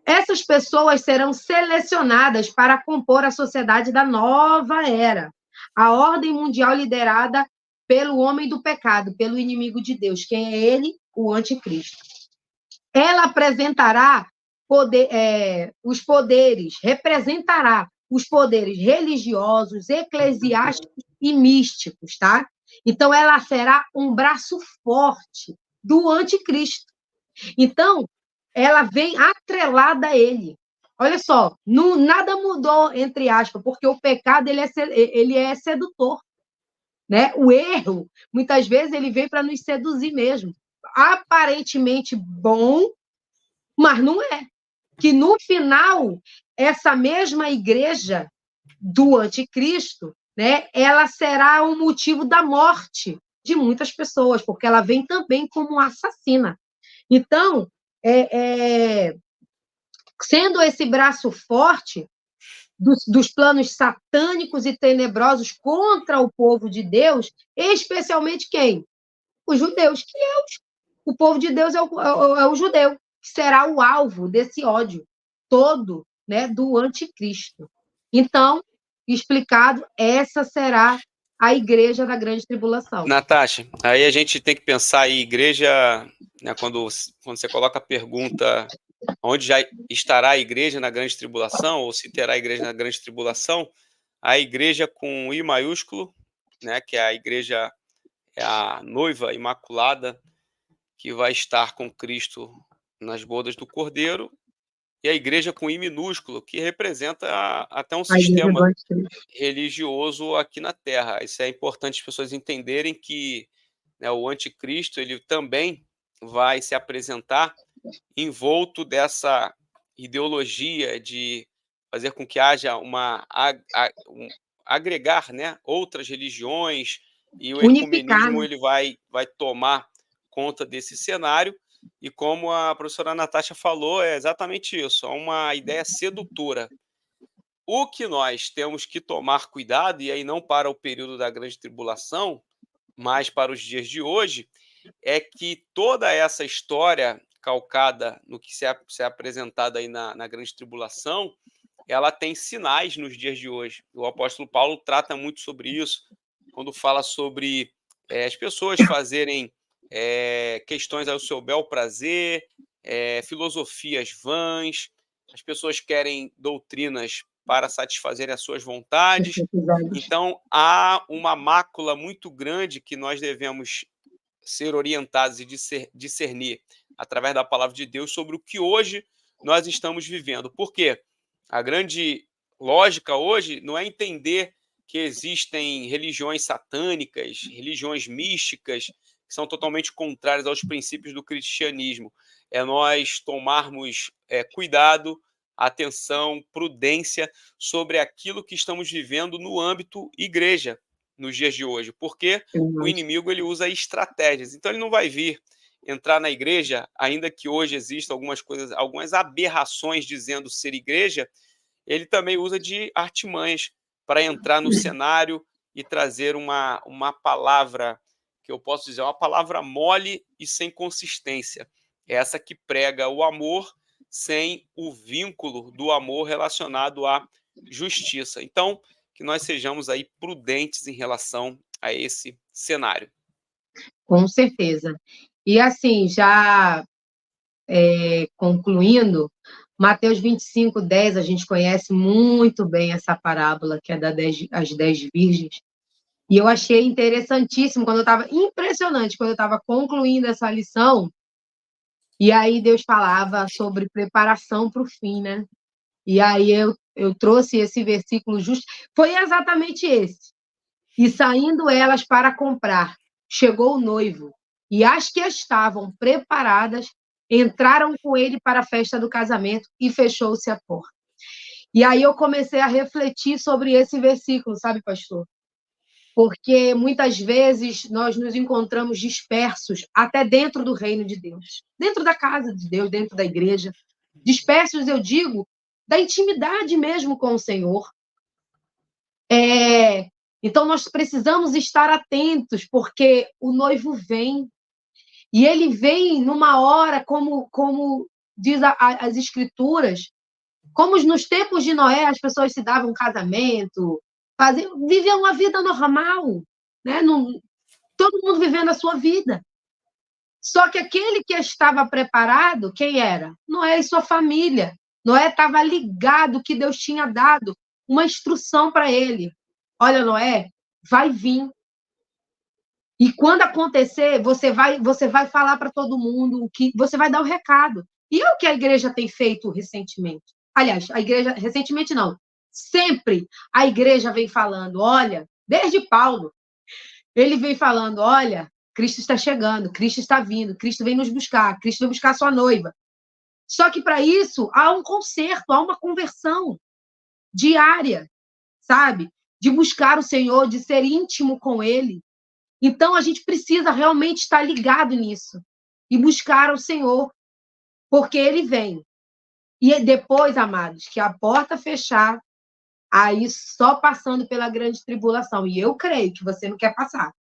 Essas pessoas serão selecionadas para compor a sociedade da nova era, a ordem mundial liderada pelo homem do pecado, pelo inimigo de Deus. Quem é ele? O anticristo. Ela apresentará os poderes, representará os poderes religiosos, eclesiásticos e místicos, tá? Então, ela será um braço forte do anticristo. Então, ela vem atrelada a ele. Olha só, nada mudou, entre aspas, porque o pecado ele é sedutor. Né? O erro, muitas vezes, ele vem para nos seduzir mesmo. Aparentemente bom, mas não é. Que no final, essa mesma igreja do anticristo, né, ela será o motivo da morte de muitas pessoas, porque ela vem também como assassina. Então, sendo esse braço forte dos planos satânicos e tenebrosos contra o povo de Deus, especialmente quem? Os judeus, que o povo de Deus é o judeu, que será o alvo desse ódio todo, né, do anticristo. Então, explicado, essa será a igreja da grande tribulação. Natasha, aí a gente tem que pensar aí, igreja né, quando você coloca a pergunta onde já estará a igreja na grande tribulação, ou se terá a igreja na grande tribulação, a igreja com I maiúsculo, né, que é a igreja, é a noiva imaculada, que vai estar com Cristo nas bodas do Cordeiro, e a igreja com I minúsculo, que representa até um A igreja do sistema anticristo. religioso aqui na Terra. Isso é importante as pessoas entenderem que, né, o anticristo ele também vai se apresentar envolto dessa ideologia de fazer com que haja agregar, né, outras religiões, e o Unificar, ecumenismo né? ele vai tomar conta desse cenário, e como a professora Natasha falou, é exatamente isso, é uma ideia sedutora. O que nós temos que tomar cuidado, e aí não para o período da grande tribulação, mas para os dias de hoje, é que toda essa história calcada no que se é apresentado aí na grande tribulação, ela tem sinais nos dias de hoje. O apóstolo Paulo trata muito sobre isso, quando fala sobre as pessoas fazerem questões ao seu bel prazer, filosofias vãs, as pessoas querem doutrinas para satisfazerem as suas vontades. Então, há uma mácula muito grande que nós devemos ser orientados e discernir através da palavra de Deus sobre o que hoje nós estamos vivendo. Por quê? A grande lógica hoje não é entender que existem religiões satânicas, religiões místicas, que são totalmente contrárias aos princípios do cristianismo. É nós tomarmos cuidado, atenção, prudência sobre aquilo que estamos vivendo no âmbito igreja nos dias de hoje, porque o inimigo ele usa estratégias. Então ele não vai vir entrar na igreja, ainda que hoje existam algumas coisas, algumas aberrações dizendo ser igreja, ele também usa de artimanhas para entrar no cenário e trazer uma palavra, que eu posso dizer, uma palavra mole e sem consistência. Essa que prega o amor sem o vínculo do amor relacionado à justiça. Então, que nós sejamos aí prudentes em relação a esse cenário. Com certeza. E assim, já concluindo, Mateus 25:10, a gente conhece muito bem essa parábola, que é as 10 virgens. E eu achei interessantíssimo, impressionante, quando eu estava concluindo essa lição, e aí Deus falava sobre preparação para o fim, né? E aí eu trouxe esse versículo justo, foi exatamente esse. E saindo elas para comprar, chegou o noivo, e as que estavam preparadas entraram com ele para a festa do casamento e fechou-se a porta. E aí eu comecei a refletir sobre esse versículo, sabe, pastor? Porque muitas vezes nós nos encontramos dispersos até dentro do reino de Deus, dentro da casa de Deus, dentro da igreja. Dispersos, eu digo, da intimidade mesmo com o Senhor. Então, nós precisamos estar atentos, porque o noivo vem. E ele vem numa hora, como diz as Escrituras, como nos tempos de Noé as pessoas se davam um casamento, viviam uma vida normal, né? Todo mundo vivendo a sua vida. Só que aquele que estava preparado, quem era? Noé e sua família. Noé estava ligado que Deus tinha dado uma instrução para ele. Olha, Noé, vai vir. E quando acontecer, você vai falar para todo mundo, que você vai dar o recado. E é o que a igreja tem feito recentemente. Aliás, a igreja, recentemente não, sempre a igreja vem falando, olha, desde Paulo, ele vem falando, olha, Cristo está chegando, Cristo está vindo, Cristo vem nos buscar, Cristo vai buscar a sua noiva. Só que para isso há um conserto, há uma conversão diária, sabe? De buscar o Senhor, de ser íntimo com Ele. Então, a gente precisa realmente estar ligado nisso e buscar o Senhor, porque Ele vem. E depois, amados, que a porta fechar, aí só passando pela grande tribulação. E eu creio que você não quer passar.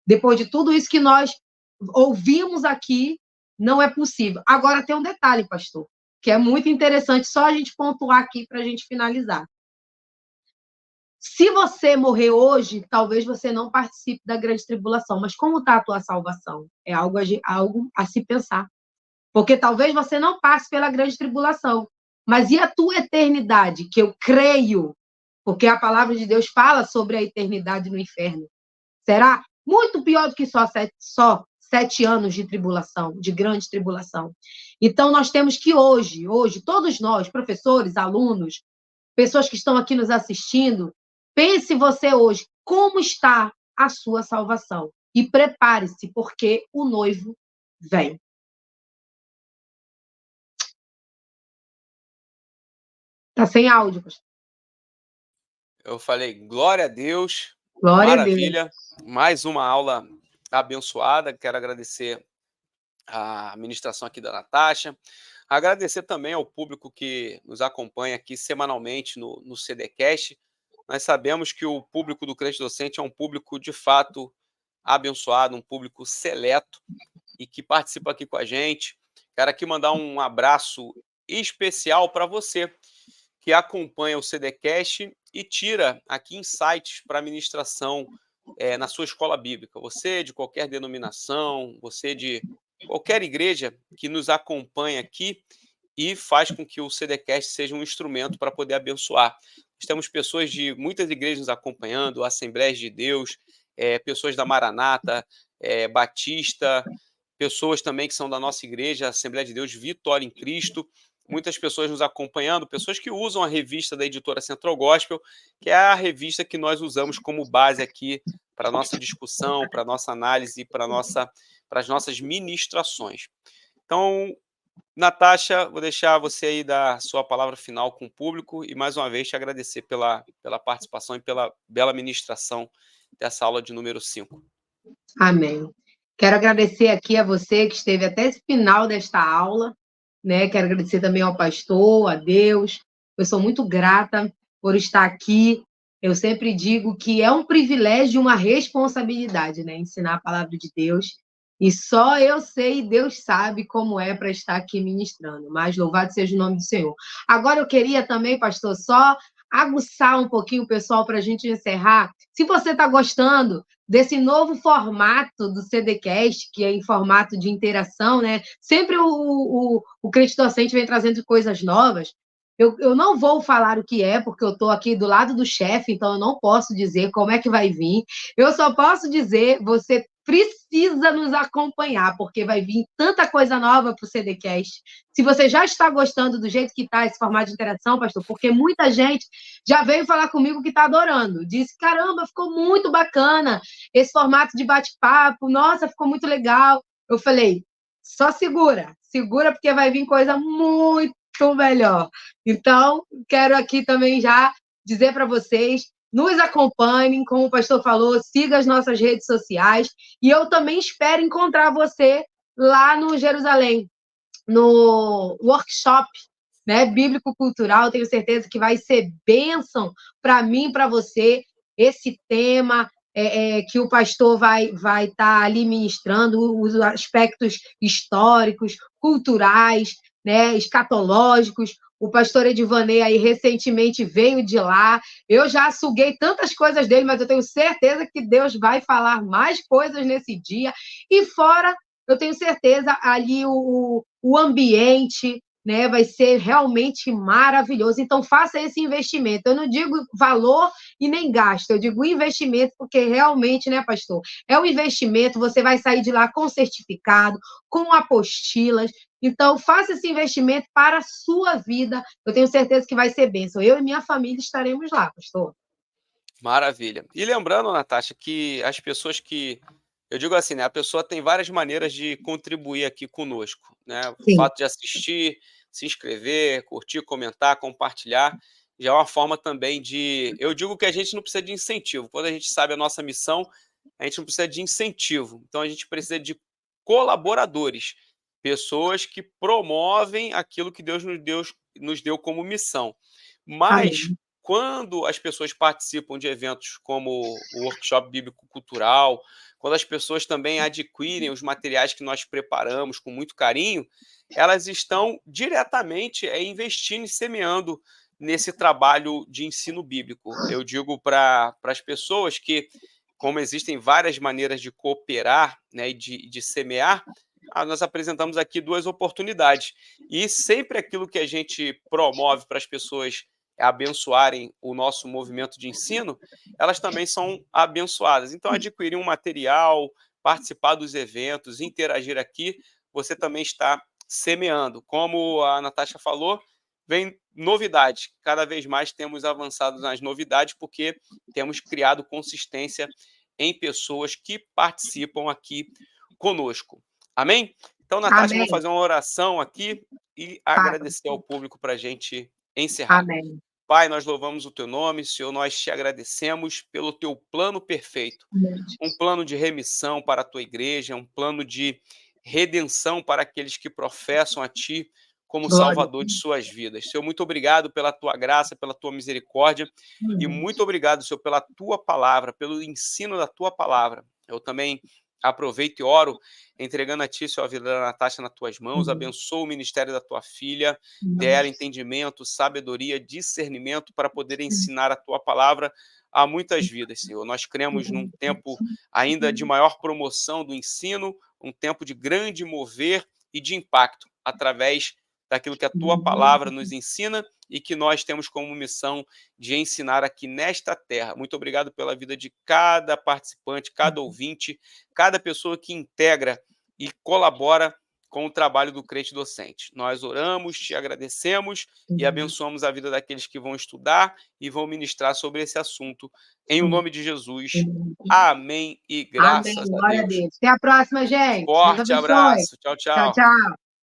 Depois de tudo isso que nós ouvimos aqui, não é possível. Agora, tem um detalhe, pastor, que é muito interessante, só a gente pontuar aqui para a gente finalizar. Se você morrer hoje, talvez você não participe da grande tribulação. Mas como está a tua salvação? É algo a se pensar. Porque talvez você não passe pela grande tribulação. Mas e a tua eternidade? Que eu creio, porque a palavra de Deus fala sobre a eternidade no inferno. Será muito pior do que só 7 anos de tribulação, de grande tribulação. Então, nós temos que hoje, todos nós, professores, alunos, pessoas que estão aqui nos assistindo, pense você hoje, como está a sua salvação? E prepare-se, porque o noivo vem. Está sem áudio, pastor. Eu falei, glória a Deus, Glória a Deus. maravilha. Mais uma aula abençoada. Quero agradecer a ministração aqui da Natasha. Agradecer também ao público que nos acompanha aqui semanalmente no CDcast. Nós sabemos que o público do Crente Docente é um público de fato abençoado, um público seleto e que participa aqui com a gente. Quero aqui mandar um abraço especial para você que acompanha o CDcast e tira aqui insights para a ministração na sua escola bíblica. Você de qualquer denominação, você de qualquer igreja que nos acompanha aqui e faz com que o CDcast seja um instrumento para poder abençoar. Nós temos pessoas de muitas igrejas nos acompanhando, Assembleias de Deus, pessoas da Maranata, Batista, pessoas também que são da nossa igreja, Assembleia de Deus Vitória em Cristo, muitas pessoas nos acompanhando, pessoas que usam a revista da editora Central Gospel, que é a revista que nós usamos como base aqui para a nossa discussão, para a nossa análise, para as nossas ministrações. Então, Natasha, vou deixar você aí dar sua palavra final com o público e, mais uma vez, te agradecer pela participação e pela bela ministração dessa aula de número 5. Amém. Quero agradecer aqui a você que esteve até esse final desta aula, né? Quero agradecer também ao pastor, a Deus. Eu sou muito grata por estar aqui. Eu sempre digo que é um privilégio e uma responsabilidade, né? Ensinar a palavra de Deus. E só eu sei, Deus sabe como é para estar aqui ministrando. Mas louvado seja o nome do Senhor. Agora eu queria também, pastor, só aguçar um pouquinho o pessoal para a gente encerrar. Se você está gostando desse novo formato do CDcast, que é em formato de interação, né? Sempre o Crente Docente vem trazendo coisas novas. Eu não vou falar o que é, porque eu estou aqui do lado do chefe, então eu não posso dizer como é que vai vir. Eu só posso dizer, você precisa nos acompanhar, porque vai vir tanta coisa nova para o CDcast. Se você já está gostando do jeito que está esse formato de interação, pastor, porque muita gente já veio falar comigo que está adorando. Disse, caramba, ficou muito bacana esse formato de bate-papo, nossa, ficou muito legal. Eu falei, só segura, porque vai vir coisa muito melhor. Então, quero aqui também já dizer para vocês, nos acompanhem, como o pastor falou, siga as nossas redes sociais, e eu também espero encontrar você lá no Jerusalém, no workshop, né, bíblico-cultural. Tenho certeza que vai ser bênção para mim, para você, esse tema que o pastor vai estar ali ministrando, os aspectos históricos, culturais, né, escatológicos. O pastor Edivanei aí recentemente veio de lá. Eu já suguei tantas coisas dele, mas eu tenho certeza que Deus vai falar mais coisas nesse dia. E fora, eu tenho certeza, ali o ambiente, né, vai ser realmente maravilhoso. Então, faça esse investimento. Eu não digo valor e nem gasto, eu digo investimento, porque realmente, né, pastor, é um investimento, você vai sair de lá com certificado, com apostilas. Então, faça esse investimento para a sua vida. Eu tenho certeza que vai ser bênção. Eu e minha família estaremos lá, pastor. Maravilha. E lembrando, Natasha, que as pessoas que eu digo assim, né, a pessoa tem várias maneiras de contribuir aqui conosco, né? O Sim. fato de assistir, se inscrever, curtir, comentar, compartilhar, já é uma forma também de eu digo que a gente não precisa de incentivo. Quando a gente sabe a nossa missão, a gente não precisa de incentivo. Então a gente precisa de colaboradores, pessoas que promovem aquilo que Deus nos deu como missão. Mas Amém. quando as pessoas participam de eventos como o Workshop Bíblico Cultural, quando as pessoas também adquirem os materiais que nós preparamos com muito carinho, elas estão diretamente investindo e semeando nesse trabalho de ensino bíblico. Eu digo para as pessoas que, como existem várias maneiras de cooperar, né, e de semear, nós apresentamos aqui 2 oportunidades. E sempre aquilo que a gente promove para as pessoas abençoarem o nosso movimento de ensino, elas também são abençoadas. Então, adquirir um material, participar dos eventos, interagir aqui, você também está semeando. Como a Natasha falou, vem novidades. Cada vez mais temos avançado nas novidades, porque temos criado consistência em pessoas que participam aqui conosco. Amém? Então, Natasha, vou fazer uma oração aqui e agradecer ao público para a gente encerrar. Amém. Pai, nós louvamos o teu nome, Senhor, nós te agradecemos pelo teu plano perfeito, um plano de remissão para a tua igreja, um plano de redenção para aqueles que professam a ti como Salvador de suas vidas. Senhor, muito obrigado pela tua graça, pela tua misericórdia, e muito obrigado, Senhor, pela tua palavra, pelo ensino da tua palavra. Eu também aproveito e oro, entregando a ti, Senhor, a vida da Natasha nas tuas mãos, abençoa o ministério da tua filha, dê ela entendimento, sabedoria, discernimento para poder ensinar a tua palavra a muitas vidas, Senhor. Nós cremos num tempo ainda de maior promoção do ensino, um tempo de grande mover e de impacto através daquilo que a tua palavra nos ensina e que nós temos como missão de ensinar aqui nesta terra. Muito obrigado pela vida de cada participante, cada ouvinte, cada pessoa que integra e colabora com o trabalho do Crente Docente. Nós oramos, te agradecemos e abençoamos a vida daqueles que vão estudar e vão ministrar sobre esse assunto. Em o nome de Jesus. Amém e graças a Deus. Glória a Deus. Até a próxima, gente. Forte abraço. Tchau, tchau. Tchau, tchau.